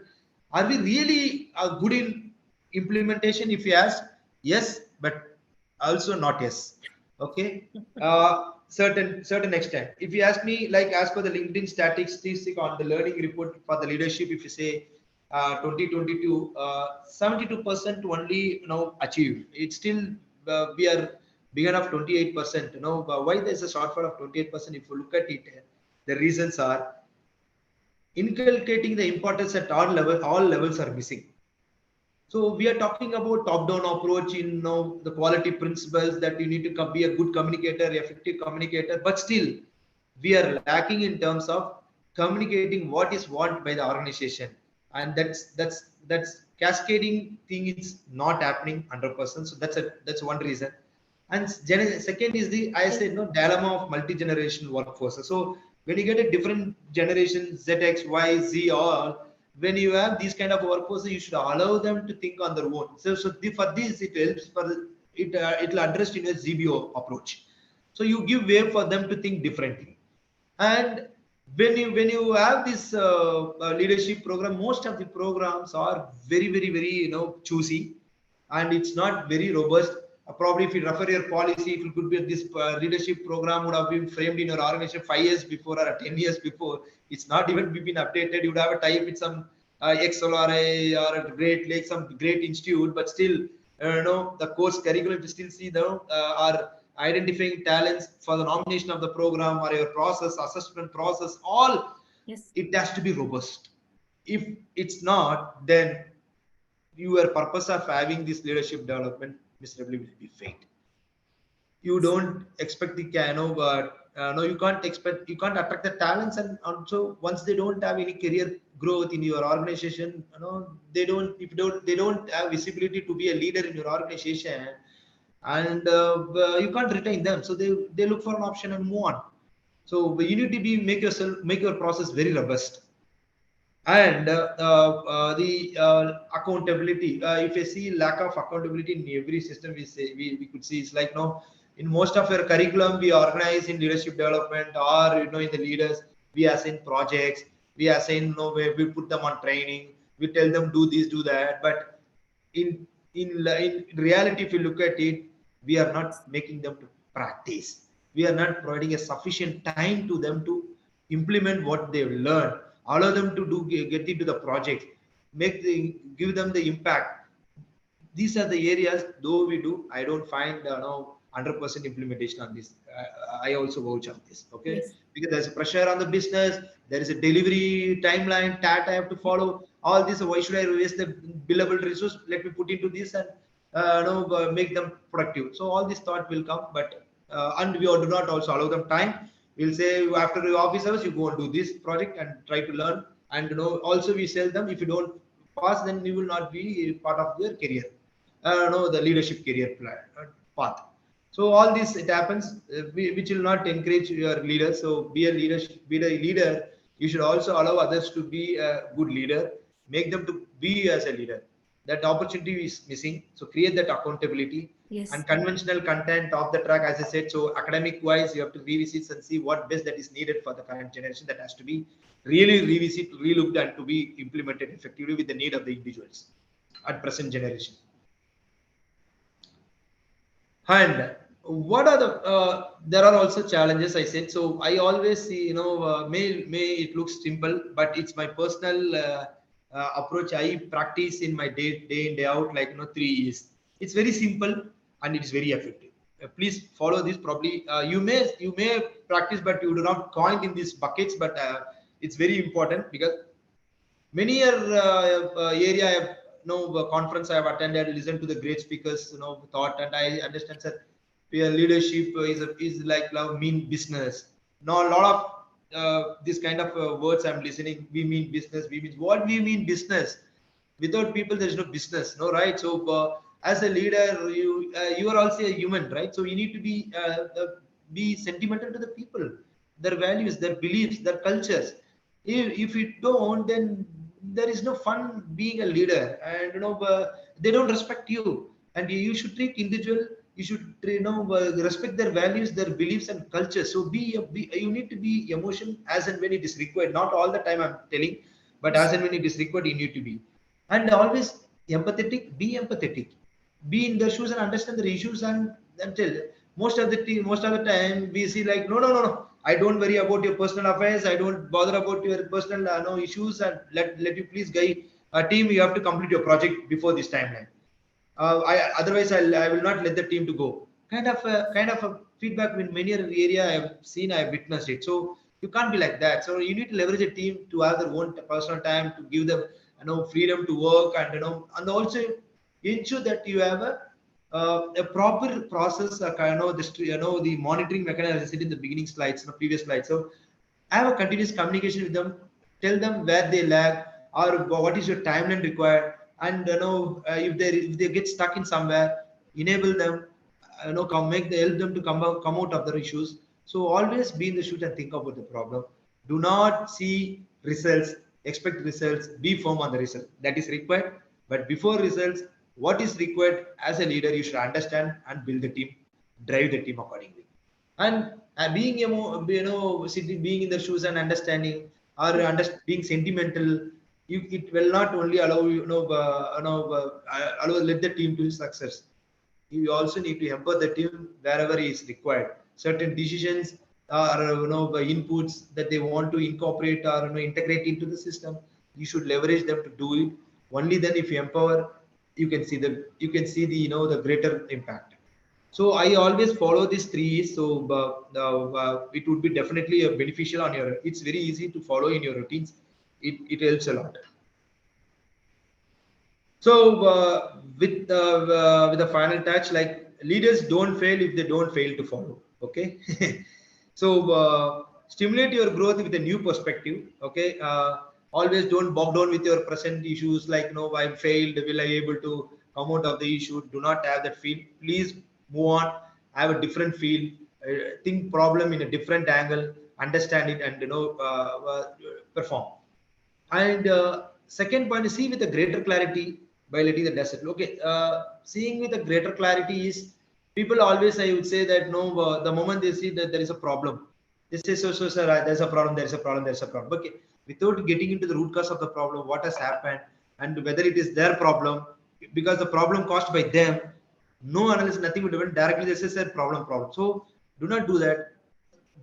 are we really good in implementation? If you ask, yes, but also not yes. Okay, certain extent. If you ask me, like as per the LinkedIn statistic on the learning report for the leadership, if you say 2022, 72% only achieved. It's still we are bigger of 28%. Why there's a shortfall of 28%? If you look at it, the reasons are inculcating the importance at all levels are missing. So we are talking about top-down approach in the quality principles, that you need to be a good communicator, effective communicator, but still we are lacking in terms of communicating what is want by the organization, and that's cascading thing is not happening 100%. So that's one reason. And second is the, I said, no, dilemma of multi-generational workforce. So when you get a different generation, Z, X, Y, Z, all, when you have these kind of workforce, you should allow them to think on their own. For this, it helps for it. It'll address in a ZBO approach. So you give way for them to think differently. And when you have this leadership program, most of the programs are very choosy, and it's not very robust. Probably if you refer your policy, if it could be this leadership program would have been framed in your organization 5 years before or 10 years before. It's not even been updated. You would have a tie with some XLRA or a Great Lake, some great institute, but still, the course curriculum to still see the are identifying talents for the nomination of the program or your process, assessment process, all. Yes. It has to be robust. If it's not, then your purpose of having this leadership development miserably will be failed. You don't expect the but no, you can't attract the talents, and also once they don't have any career growth in your organization, they don't have visibility to be a leader in your organization, and you can't retain them, so they look for an option and move on. So you need to make your process very robust. And the accountability, if you see lack of accountability in every system, we could see, it's like, in most of your curriculum we organize in leadership development, or in the leaders we assign projects, we assign, we put them on training, we tell them do this, do that, but in reality, if you look at it, we are not making them to practice. We are not providing a sufficient time to them to implement what they've learned, allow them to get into the project, give them the impact. These are the areas, though we do, I don't find 100% implementation on this. I also vouch on this. Okay, Yes. because there's a pressure on the business, there is a delivery timeline, tat I have to follow, all this. Why should I waste the billable resource? Let me put into this and make them productive. So all this thought will come, but and we do not also allow them time. We'll say, after your office hours, you go and do this project and try to learn. And also we sell them, if you don't pass, then you will not be part of your career, the leadership career plan, path. So all this it happens, which will not encourage your leader. So be a leader. You should also allow others to be a good leader, make them to be as a leader. That opportunity is missing. So create that accountability. Yes. And conventional content off the track, as I said. So academic wise, you have to revisit and see what best that is needed for the current generation. That has to be really revisit, relooked, and to be implemented effectively with the need of the individuals at present generation. And what are the there are also challenges, I said. So I always see, may it looks simple, but it's my personal approach I practice in my day in day out, like 3 years. It's very simple and it's very effective. Please follow this. Probably you may practice, but you do not coin in these buckets, but it's very important, because many area I have, conference I have attended, listened to the great speakers, thought, and I understand that peer leadership is like mean business. Now a lot of this kind of words I'm listening. We mean business. We mean what we mean business. Without people, there is no business, no, right? So as a leader, you are also a human, right? So you need to be sentimental to the people, their values, their beliefs, their cultures. If you don't, then there is no fun being a leader, and they don't respect you. And you should treat individual, you should respect their values, their beliefs and culture. So you need to be emotion as and when it is required, not all the time I'm telling, but as and when it is required, you need to be. And always empathetic, be in the shoes and understand the issues, and tell. Most of the time we see like, no, I don't worry about your personal affairs, I don't bother about your personal no issues, and let you please guide a team. You have to complete your project before this timeline. Otherwise I will not let the team to go. Kind of a feedback in many area I have seen, I have witnessed it. So you can't be like that. So you need to leverage a team to have their own personal time, to give them freedom to work, and and also ensure that you have a proper process. The monitoring mechanism, as I said in the beginning slides, previous slides. So have a continuous communication with them, tell them where they lag, or what is your timeline required, and if they get stuck in somewhere, enable them, help them to come out of their issues. So always be in the shoot and think about the problem. Do not see results, expect results, be firm on the result that is required. But before results, what is required as a leader, you should understand and build the team, drive the team accordingly. And being being in the shoes and understanding, or being sentimental, it will not only allow allow let the team to success. You also need to empower the team wherever is required. Certain decisions or inputs that they want to incorporate or integrate into the system, you should leverage them to do it. Only then, if you empower, you can see the the greater impact. So I always follow these three. So it would be definitely beneficial on your. It's very easy to follow in your routines. It helps a lot. So with the final touch, like, leaders don't fail if they don't fail to follow. Okay. So stimulate your growth with a new perspective. Okay. Always don't bog down with your present issues, like, no, I failed, will I able to come out of the issue? Do not have that feel. Please move on, have a different feel, think problem in a different angle, understand it, and perform. And second point is, see with a greater clarity by letting the dust settle. Okay, seeing with a greater clarity is, people always, I would say that, no, the moment they see that there is a problem, they say, so sir, there's a problem, there's a problem, there's a problem. Okay, without getting into the root cause of the problem, what has happened, and whether it is their problem, because the problem caused by them, no analysis, nothing will happen. Directly they say, sir, problem. So do not do that.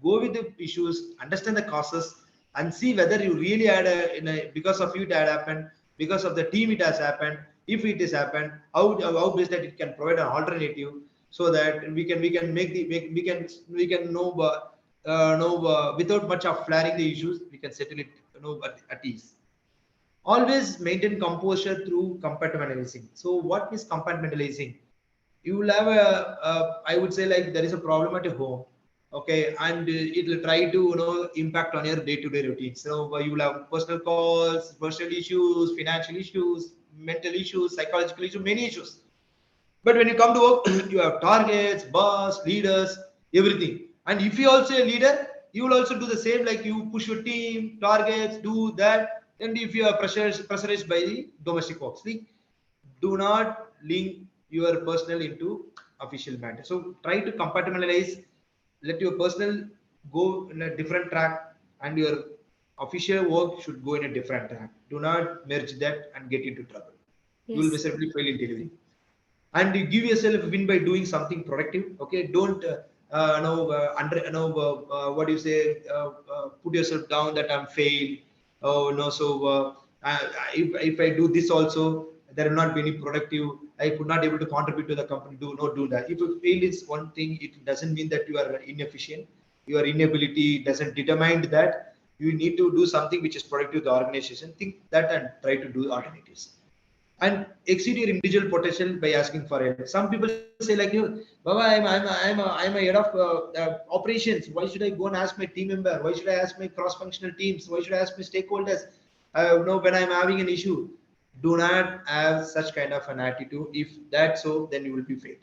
Go with the issues, understand the causes, and see whether you really had because of you it had happened, because of the team it has happened. If it has happened, how best that it can provide an alternative, so that we can know without much of flaring the issues, we can settle it at ease. Always maintain composure through compartmentalizing. So what is compartmentalizing? You will have I would say, like, there is a problem at your home. okay, and it will try to impact on your day-to-day routine. So you will have personal calls, personal issues, financial issues, mental issues, psychological issues, many issues. But when you come to work, you have targets, boss, leaders, everything. And if you also a leader, you will also do the same, like you push your team, targets, do that. And if you are pressurized by the domestic work, see, do not link your personal into official matter. So try to compartmentalize, let your personal go in a different track and your official work should go in a different track. Do not merge that and get into trouble. You will Yes. miserably fail in delivery. And you give yourself a win by doing something productive. Okay, don't what do you say, put yourself down that I'm failed. Oh no, so if I do this also, there will not be any productive, I could not able to contribute to the company. Do not do that. If you fail is one thing, it doesn't mean that you are inefficient. Your inability doesn't determine that. You need to do something which is productive to the organization. Think that and try to do alternatives and exceed your individual potential by asking for help. Some people say like you, Baba, I'm a head of operations. Why should I go and ask my team member? Why should I ask my cross-functional teams? Why should I ask my stakeholders? No, when I'm having an issue, do not have such kind of an attitude. If that's so, then you will be failed.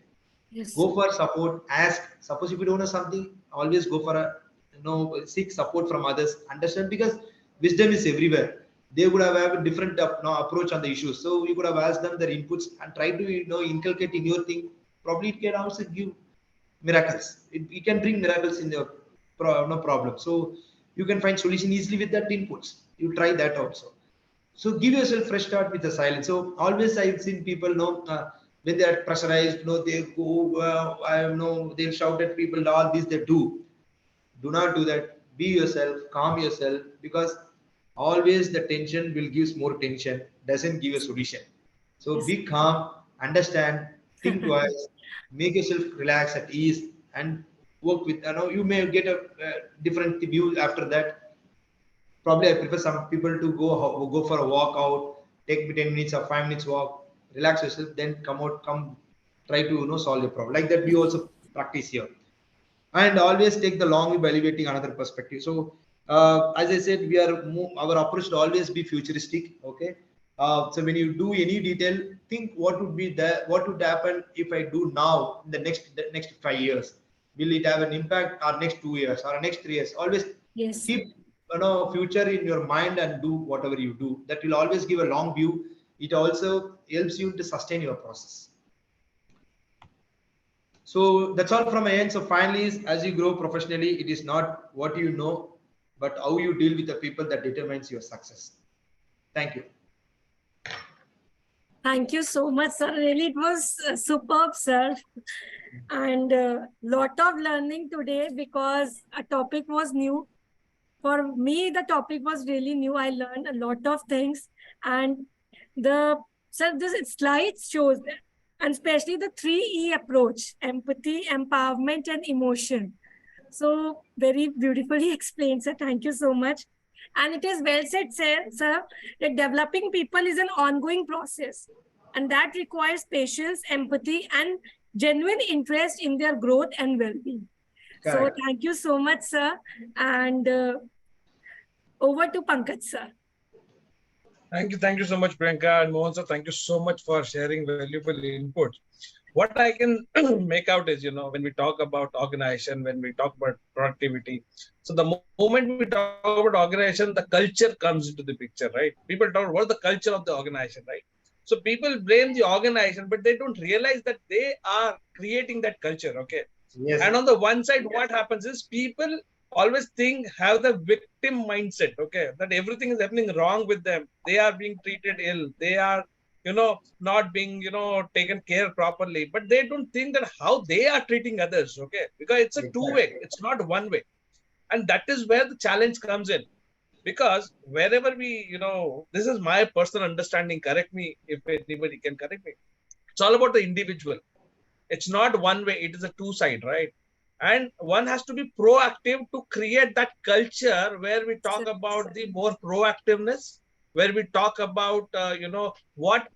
Yes. Go for support. Ask. Suppose if you don't know something, always go for a seek support from others. Understand, because wisdom is everywhere. They would have a different approach on the issues. So you could have asked them their inputs and try to inculcate in your thing. Probably it can also give miracles. It can bring miracles in your no problem. So you can find solution easily with that inputs. You try that also. So give yourself fresh start with the silence. So always I've seen people know when they are pressurized, they go, I know they'll shout at people, all this they do. Do not do that. Be yourself, calm yourself, because always the tension will give more tension, doesn't give a solution. So Yes. be calm, understand, think twice, make yourself relax at ease, and work with. You may get a different view after that. Probably I prefer some people to go for a walk out, take 10 minutes or 5 minutes walk, relax yourself, then come try to solve your problem. Like that, we also practice here, and always take the long view by elevating another perspective. So as I said, our approach should always be futuristic. Okay, so when you do any detail, think what would happen if I do now in the next 5 years. Will it have an impact or next 2 years or next 3 years? Always Yes. keep future in your mind and do whatever you do. That will always give a long view. It also helps you to sustain your process. So that's all from my end. So finally, as you grow professionally, it is not what you know, but how you deal with the people that determines your success. Thank you. Thank you so much, sir. Really, it was superb, sir. And lot of learning today because a topic was new. For me, the topic was really new. I learned a lot of things. And the sir, this slide shows that, and especially the 3E approach: empathy, empowerment, and emotion. So very beautifully explained, sir. Thank you so much. And it is well said, sir, that developing people is an ongoing process, and that requires patience, empathy, and genuine interest in their growth and well-being. So Correct. thank you so much, sir. And over to Pankaj, sir. Thank you so much, Priyanka and Mohan sir. Thank you so much for sharing valuable input. What I can make out is, when we talk about organization, when we talk about productivity, so the moment we talk about organization, the culture comes into the picture, right? People talk about what's the culture of the organization, right? So people blame the organization, but they don't realize that they are creating that culture, okay? Yes. And on the one side, what happens is people always have the victim mindset, okay, that everything is happening wrong with them. They are being treated ill. They are, not being, taken care properly. But they don't think that how they are treating others, okay, because it's a two-way. Exactly. It's not one way, and that is where the challenge comes in. Because wherever we, this is my personal understanding. Correct me if anybody can correct me. It's all about the individual. It's not one way, it is a two side, right? And one has to be proactive to create that culture where we talk about the more proactiveness, where we talk about, what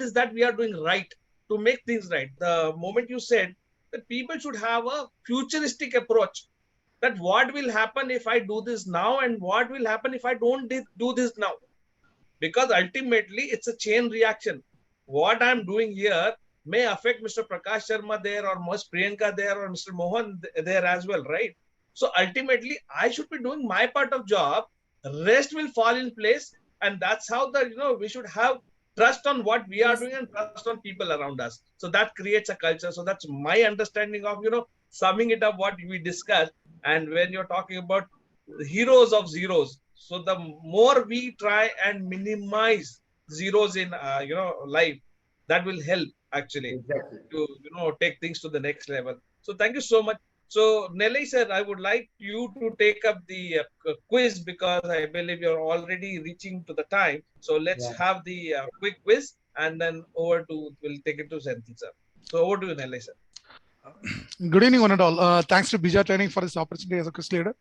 is that we are doing right to make things right. The moment you said that people should have a futuristic approach, that what will happen if I do this now and what will happen if I don't do this now. Because ultimately it's a chain reaction. What I'm doing here may affect Mr. Prakash Sharma there or Ms. Priyanka there or Mr. Mohan there as well, right? So ultimately I should be doing my part of job, rest will fall in place, and that's how we should have trust on what we are doing and trust on people around us. So that creates a culture. So that's my understanding of summing it up what we discussed. And when you're talking about heroes of zeros, so the more we try and minimize zeros in life, that will help actually Exactly. to take things to the next level. So thank you so much. So Nelly sir, I would like you to take up the quiz, because I believe you're already reaching to the time. So let's Yeah. have the quick quiz, and then we'll take it to Senthil sir. So over to you, Nelly sir. Good evening, one and all. Thanks to Bija Training for this opportunity as a quiz leader.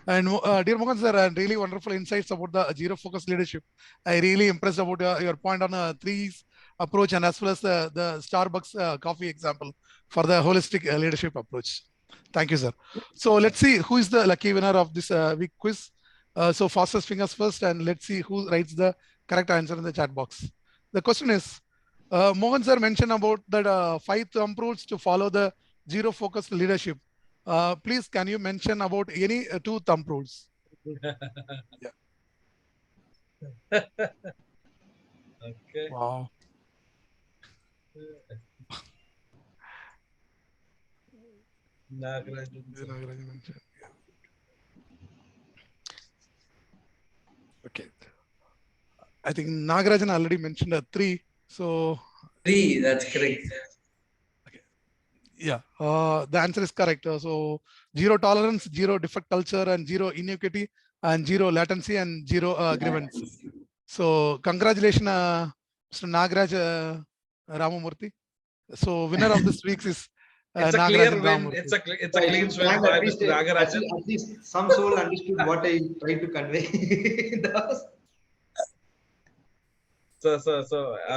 And dear Mohan sir, really wonderful insights about the zero focus leadership. I really impressed about your point on threes approach, and as well as the Starbucks coffee example for the holistic leadership approach. Thank you, sir. So let's see who is the lucky winner of this week quiz. So fastest fingers first, and let's see who writes the correct answer in the chat box. The question is, Mohan sir mentioned about that 5 thumb rules to follow the zero focused leadership. Please, can you mention about any 2 thumb rules? Yeah. Okay. Wow. Okay. I think Nagarajan already mentioned 3. So 3, that's correct. Okay. Yeah, the answer is correct. So zero tolerance, zero defect culture, and zero inequity, and zero latency, and zero grievance. So congratulations, Mr. Nagaraj Ramamurthy. So winner of this week is it's a clear win. It's a clean sweep by Mr. Nagarajan. At least some soul understood what I tried to convey. So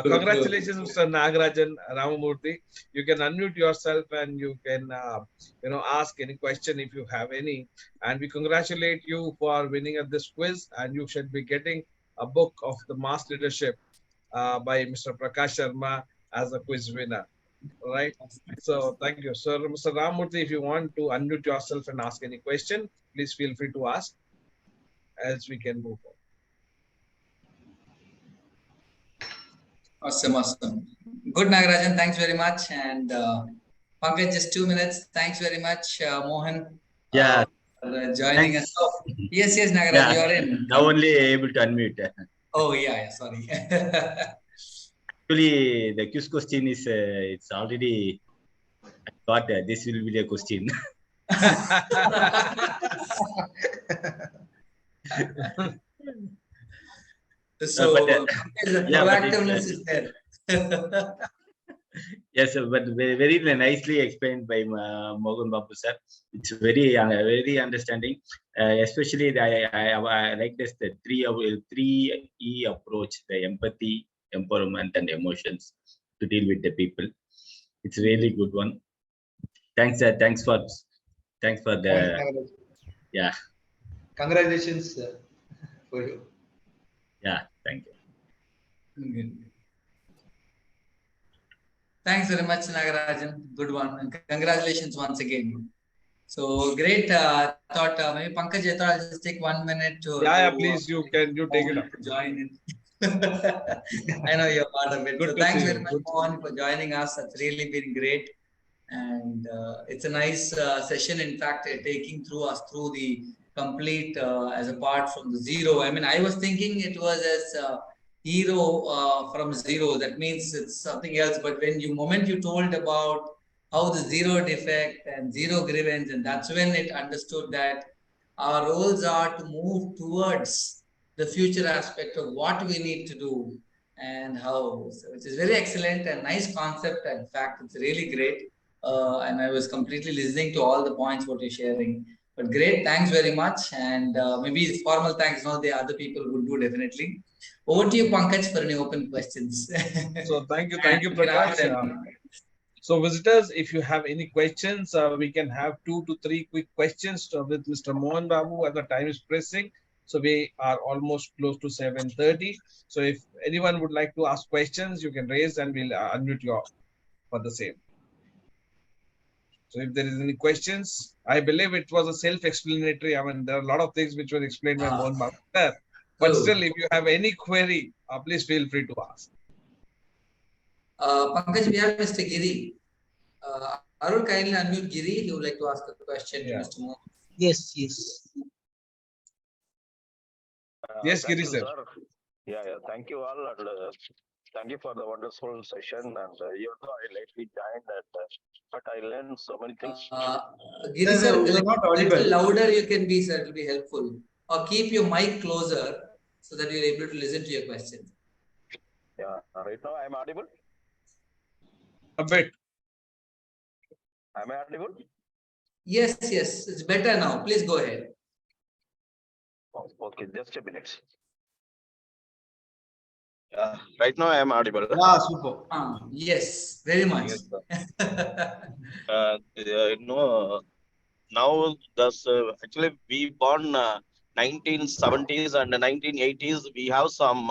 congratulations, Mr. Nagarajan Ramamurthy. You can unmute yourself and you can ask any question if you have any. And we congratulate you for winning at this quiz. And you should be getting a book of the mass leadership by Mr. Prakash Sharma as a quiz winner. Right. So thank you, sir. Mr. Ramamurthy, if you want to unmute yourself and ask any question, please feel free to ask, as we can move on. Awesome. Good, Nagarajan. Thanks very much. And Pankaj, just 2 minutes. Thanks very much, Mohan. Yeah. For joining us. Oh, yes, Nagarajan, yeah. You're in. Now only able to unmute. Oh, yeah, sorry. Actually, the quiz question is, it's already, I thought this will be the question. So, the proactiveness is there. Yes, but very nicely explained by Mohan Babu sir. It's very understanding. Especially I like this the 3E approach: the empathy, empowerment, and emotions to deal with the people. It's a really good one. Thanks, sir. Thanks for the yeah. Congratulations for you. Yeah, thank you. Thanks very much, Nagarajan. Good one. And congratulations once again. So great. Thought maybe Pankaj, I thought I'll just take 1 minute to. Yeah, please, you take it up. Join in. I know you're part of it. Good, so thanks very much, Mohan, for joining us. That's really been great. And it's a nice session. In fact, taking us through the complete as apart from the zero. I mean, I was thinking it was as hero from zero. That means it's something else. But when moment you told about how the zero defect and zero grievance, and that's when it understood that our roles are to move towards the future aspect of what we need to do and how. So which is very excellent and nice concept. In fact, it's really great. And I was completely listening to all the points what you're sharing. But great, thanks very much. And maybe formal thanks, the other people would do definitely. Over to you, Pankaj, for any open questions. So thank you, Prakash. So visitors, if you have any questions, we can have 2 to 3 quick questions with Mr. Mohan Babu as the time is pressing. So we are almost close to 7:30. So if anyone would like to ask questions, you can raise and we'll unmute you for the same. So if there is any questions, I believe it was a self-explanatory. I mean, there are a lot of things which were explained by Mohan Babu. But still, if you have any query, please feel free to ask. Pankaj, we have Mr. Giri. Arul, kindly unmute Giri. He would like to ask a question to Mr. Mohan. Yes, yes. Yes, Giri sir. Yeah, thank you all, and thank you for the wonderful session. And even though I lately joined, but I learned so many things. Giri sir, a little louder you can be, sir. It will be helpful. Or keep your mic closer so that you're able to listen to your question. Yeah, right now I'm audible. A bit. Am I audible? Yes, yes, it's better now. Please go ahead. Okay, just a minute. Right now I am audible. Yeah, super. Yes, very much. Yes, now that's actually we born 1970s and 1980s. We have some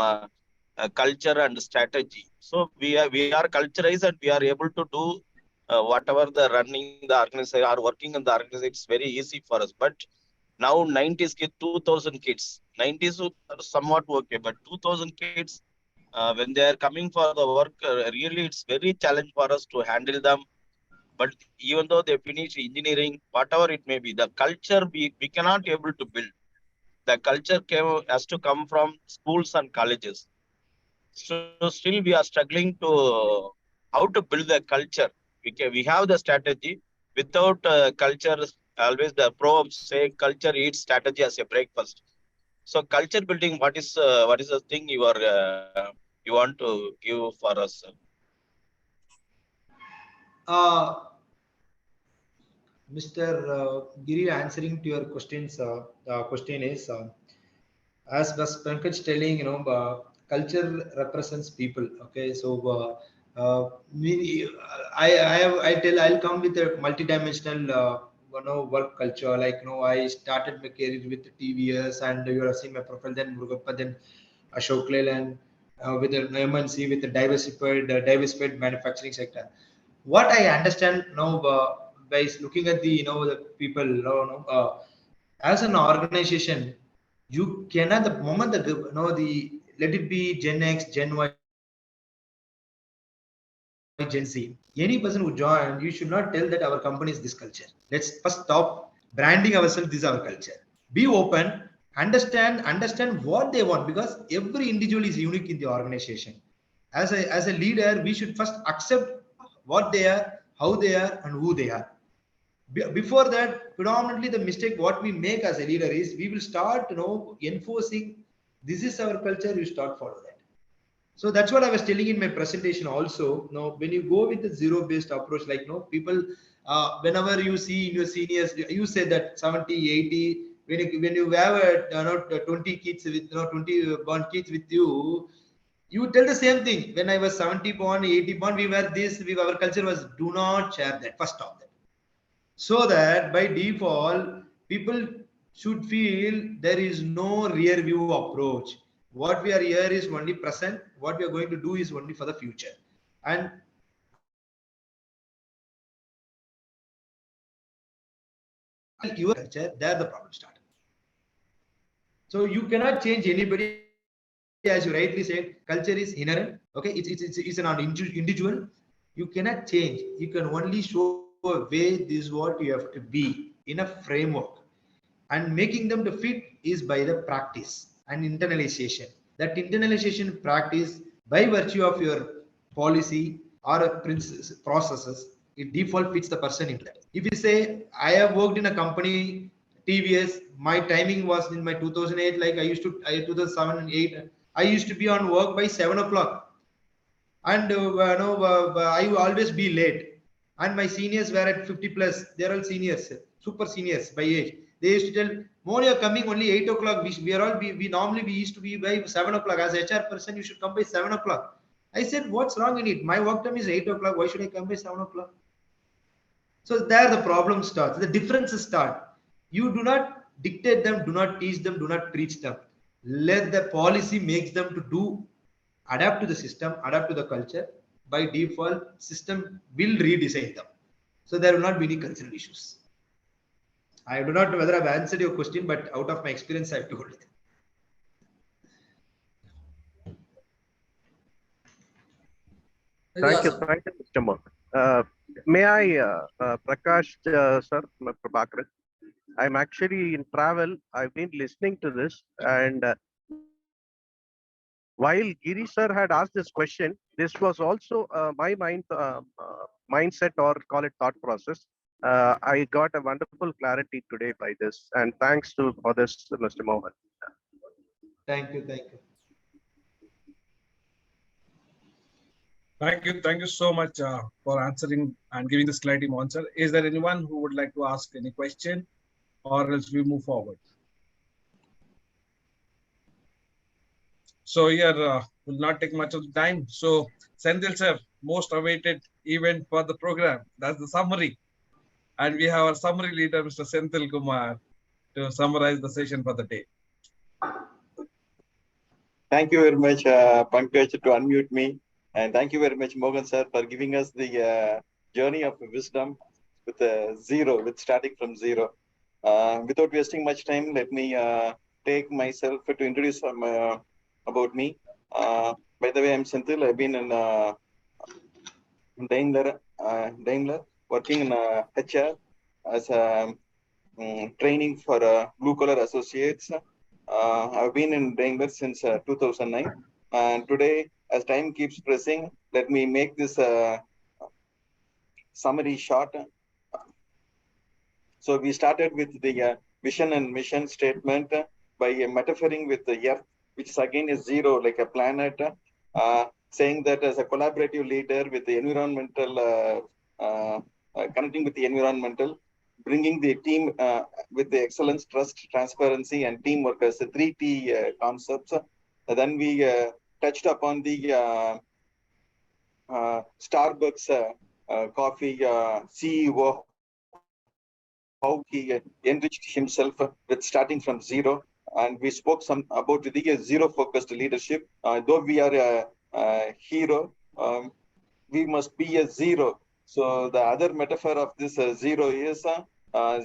culture and strategy. So we are culturized and we are able to do whatever the running the organization or working in the organization. It's very easy for us. But now 90s kids, 2000 kids, 90s are somewhat okay, but 2000 kids. When they are coming for the work, really it's very challenge for us to handle them. But even though they finish engineering, whatever it may be, the culture we cannot able to build. The culture has to come from schools and colleges. So still we are struggling to how to build the culture. We have the strategy without culture. Always the proverbs say culture eats strategy as a breakfast. So culture building, what is the thing you want to give for us? Mr. Giri, answering to your questions, the question is, as was Pankaj telling, culture represents people. Okay, so I'll come with a multidimensional, work culture. Like, I started my career with TVS, and you have seen my profile. Then Murugappa, then Ashok Leyland, with the MNC, with the diversified manufacturing sector. What I understand now, by looking at the people, as an organization, you cannot, the moment the let it be Gen X, Gen Y, Gen Z, any person who join, you should not tell that our company is this culture. Let's first stop branding ourselves. This is our culture. Be open, understand what they want, because every individual is unique in the organization. As a leader, we should first accept what they are, how they are, and who they are. Before that, predominantly the mistake what we make as a leader is we will start enforcing this is our culture, you start follow that. So that's what I was telling in my presentation also. When you go with the zero based approach, like people, whenever you see in your seniors, you say that 70, 80, when you have a 20 kids with 20 born kids with you, you tell the same thing. When I was 70 born, 80 born, we were this, our culture was do not share that, first stop that. So that by default, people should feel there is no rear view approach. What we are here is only present. What we are going to do is only for the future. And your culture, there the problem started. So you cannot change anybody, as you rightly said. Culture is inherent. Okay, it's an individual. You cannot change. You can only show a way. This is what you have to be in a framework. And making them to fit is by the practice and internalization. That internalization practice, by virtue of your policy or processes, it default fits the person into that. If you say, I have worked in a company, TVS, my timing was in my 2008, like I 2007 and 8, I used to be on work by 7 o'clock. And I will always be late. And my seniors were at 50 plus. They're all seniors, super seniors by age. They used to tell, Mohan, you're coming only 8 o'clock. We normally we used to be by 7 o'clock. As HR person, you should come by 7 o'clock. I said, what's wrong in it? My work time is 8 o'clock. Why should I come by 7 o'clock? So there the problem starts. The differences start. You do not dictate them, do not teach them, do not preach them. Let the policy makes them to do, adapt to the system, adapt to the culture. By default, system will redesign them. So there will not be any cultural issues. I do not know whether I've answered your question, but out of my experience, I've told it. Very Thank you, Mr. Mohan. May I, Prakash, sir, Prabhakaran? I'm actually in travel. I've been listening to this, and while Giri sir had asked this question, this was also my mindset, or call it thought process. I got a wonderful clarity today by this, and thanks to for this, Mr. Mohan. Thank you, thank you. Thank you so much for answering and giving this clarity, Mohan sir. Is there anyone who would like to ask any question, or else we move forward? So here will not take much of the time. So Senthil sir, most awaited event for the program. That's the summary, and we have our summary leader, Mr. Senthil Kumar, to summarize the session for the day. Thank you very much, Pankaj, to unmute me. And thank you very much, Mohan sir, for giving us the journey of wisdom with zero, with starting from zero. Without wasting much time, let me take myself to introduce about me. By the way, I'm Senthil. I've been in Daimler, working in HR as a training for blue collar associates. I've been in Daimler since 2009, and today, as time keeps pressing, let me make this summary short. So we started with the vision and mission statement by metaphoring with the Earth, which is again is zero, like a planet, saying that as a collaborative leader with the environmental, connecting with the environmental, bringing the team with the excellence, trust, transparency, and teamwork as the 3T concepts. Then we touched upon the Starbucks coffee CEO, how he enriched himself with starting from zero. And we spoke some about the zero-focused leadership. Though we are a hero, we must be a zero. So the other metaphor of this zero is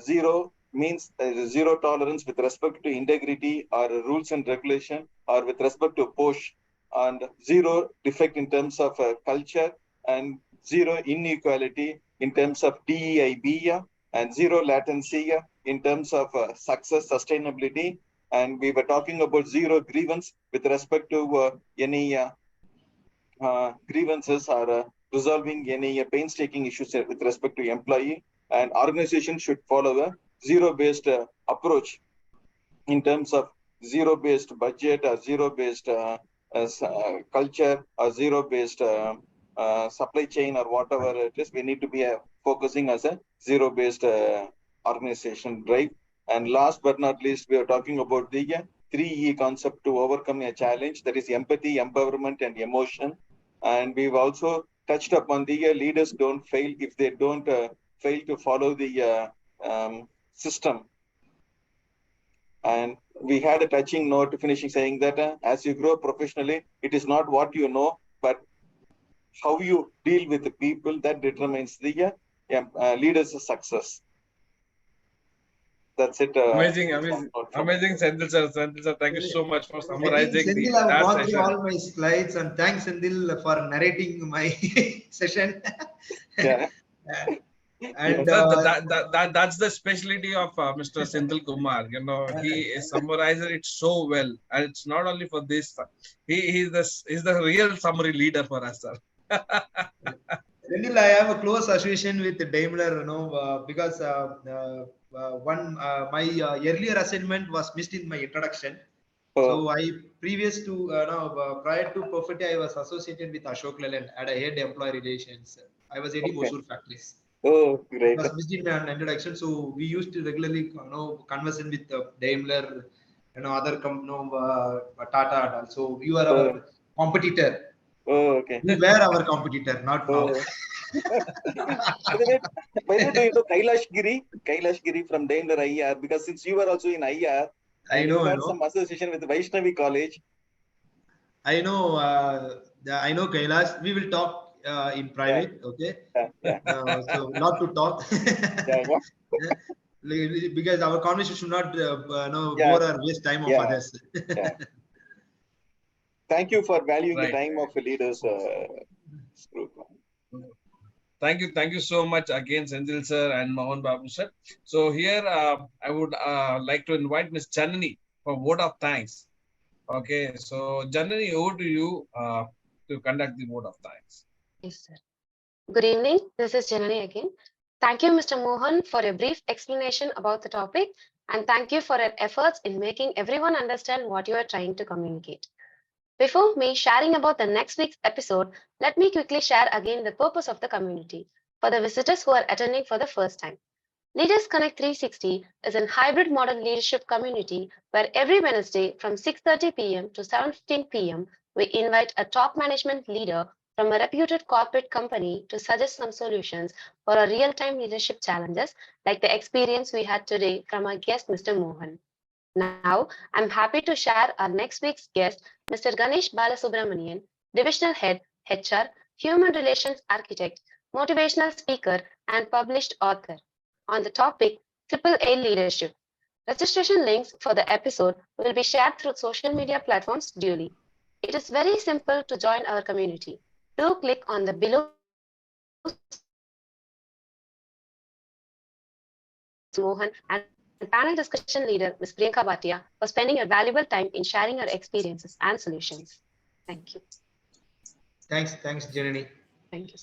zero means zero tolerance with respect to integrity or rules and regulation, or with respect to push, and zero defect in terms of culture, and zero inequality in terms of DEIB, and zero latency in terms of success, sustainability. And we were talking about zero grievance with respect to any grievances or resolving any painstaking issues with respect to employee. And organization should follow a zero-based approach in terms of zero-based budget or zero-based culture or zero-based supply chain or whatever it is. We need to be focusing as a zero-based organization, right? And last but not least, we are talking about the 3E concept to overcome a challenge, that is empathy, empowerment, and emotion. And we've also touched upon the leaders don't fail if they don't fail to follow the system. And we had a touching note finishing saying that as you grow professionally, it is not what you know, but how you deal with the people that determines the leader's success. That's it. Amazing, Senthil sir. Senthil sir, thank you so much for summarizing the entire gone through session. all my slides, and thanks, Senthil, for narrating my session. Yeah. And that's the specialty of Mr. Senthil Kumar. You know, he summarizes it so well, and it's not only for this. He's the real summary leader for us, sir. Senthil, I have a close association with Daimler, because my earlier assignment was missed in my introduction. So I prior to Perfetti, I was associated with Ashok Leyland at a head employee relations. I was heading Hosur factories. Oh, great. It was missed in my introduction. So we used to regularly converse with Daimler, other company, Tata, and all. So you are our competitor. Oh, okay. We were our competitor, not now. By the way, do you know Kailash Giri from Daimler IR? Because since you were also in IR, and you had some association with Vaishnavi College. I know Kailash. We will talk in private, okay? Yeah. So not to talk. Yeah. Because our conversation should not bore or waste time of others. Yeah. Thank you for valuing the time of the leaders group. Thank you so much again, Senthil sir and Mohan Babu sir. So here I would like to invite Ms. Janani for vote of thanks. Okay, so Janani, over to you to conduct the vote of thanks. Yes, sir. Good evening. This is Janani again. Thank you, Mr. Mohan, for a brief explanation about the topic, and thank you for your efforts in making everyone understand what you are trying to communicate. Before me sharing about the next week's episode, let me quickly share again the purpose of the community for the visitors who are attending for the first time. Leaders Connect 360 is a hybrid model leadership community where every Wednesday from 6:30 p.m. to 7:15 p.m. we invite a top management leader from a reputed corporate company to suggest some solutions for our real-time leadership challenges like the experience we had today from our guest Mr. Mohan. Now, I'm happy to share our next week's guest, Mr. Ganesh Balasubramanian, Divisional Head, HR, Human Relations Architect, motivational speaker, and published author on the topic Triple A Leadership. Registration links for the episode will be shared through social media platforms duly. It is very simple to join our community. Do click on the below Mohan and panel discussion leader Ms. Priyanka Bhatia for spending your valuable time in sharing your experiences and solutions. Thank you. Thanks, Janani. Thank you.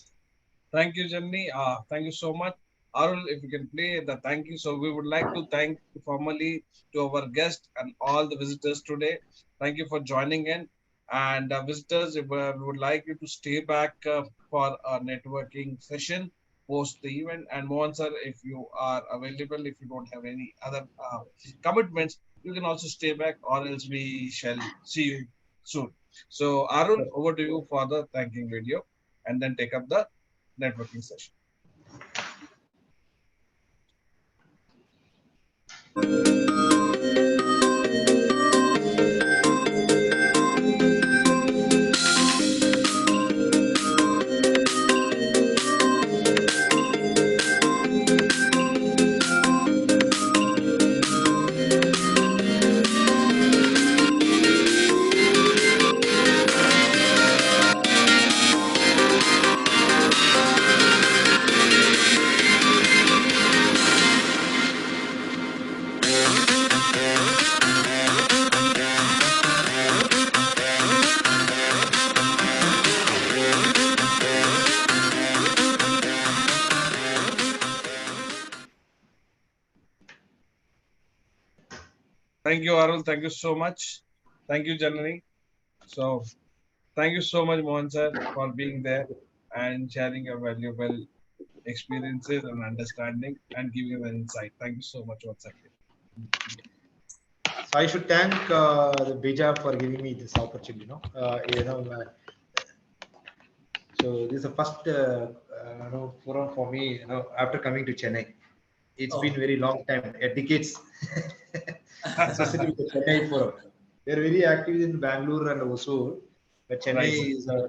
Thank you, Janani. Thank you so much. Arul, if you can play the thank you. So we would like to thank formally to our guest and all the visitors today. Thank you for joining in. And visitors, we would like you to stay back for a networking session post the event. And Mohan sir, if you are available, if you don't have any other commitments, you can also stay back, or else we shall see you soon. So Arul, over to you for the thanking video, and then take up the networking session. Thank you, Arul. Thank you so much. Thank you, Janani. So, thank you so much, Mohan sir, for being there and sharing your valuable experiences and understanding and giving an insight. Thank you so much once again. So I should thank the Bija for giving me this opportunity. So this is the first forum for me. After coming to Chennai, it's been very long time, decades. Especially with the Chennai forum, we are very active in Bangalore and also, but Chennai is our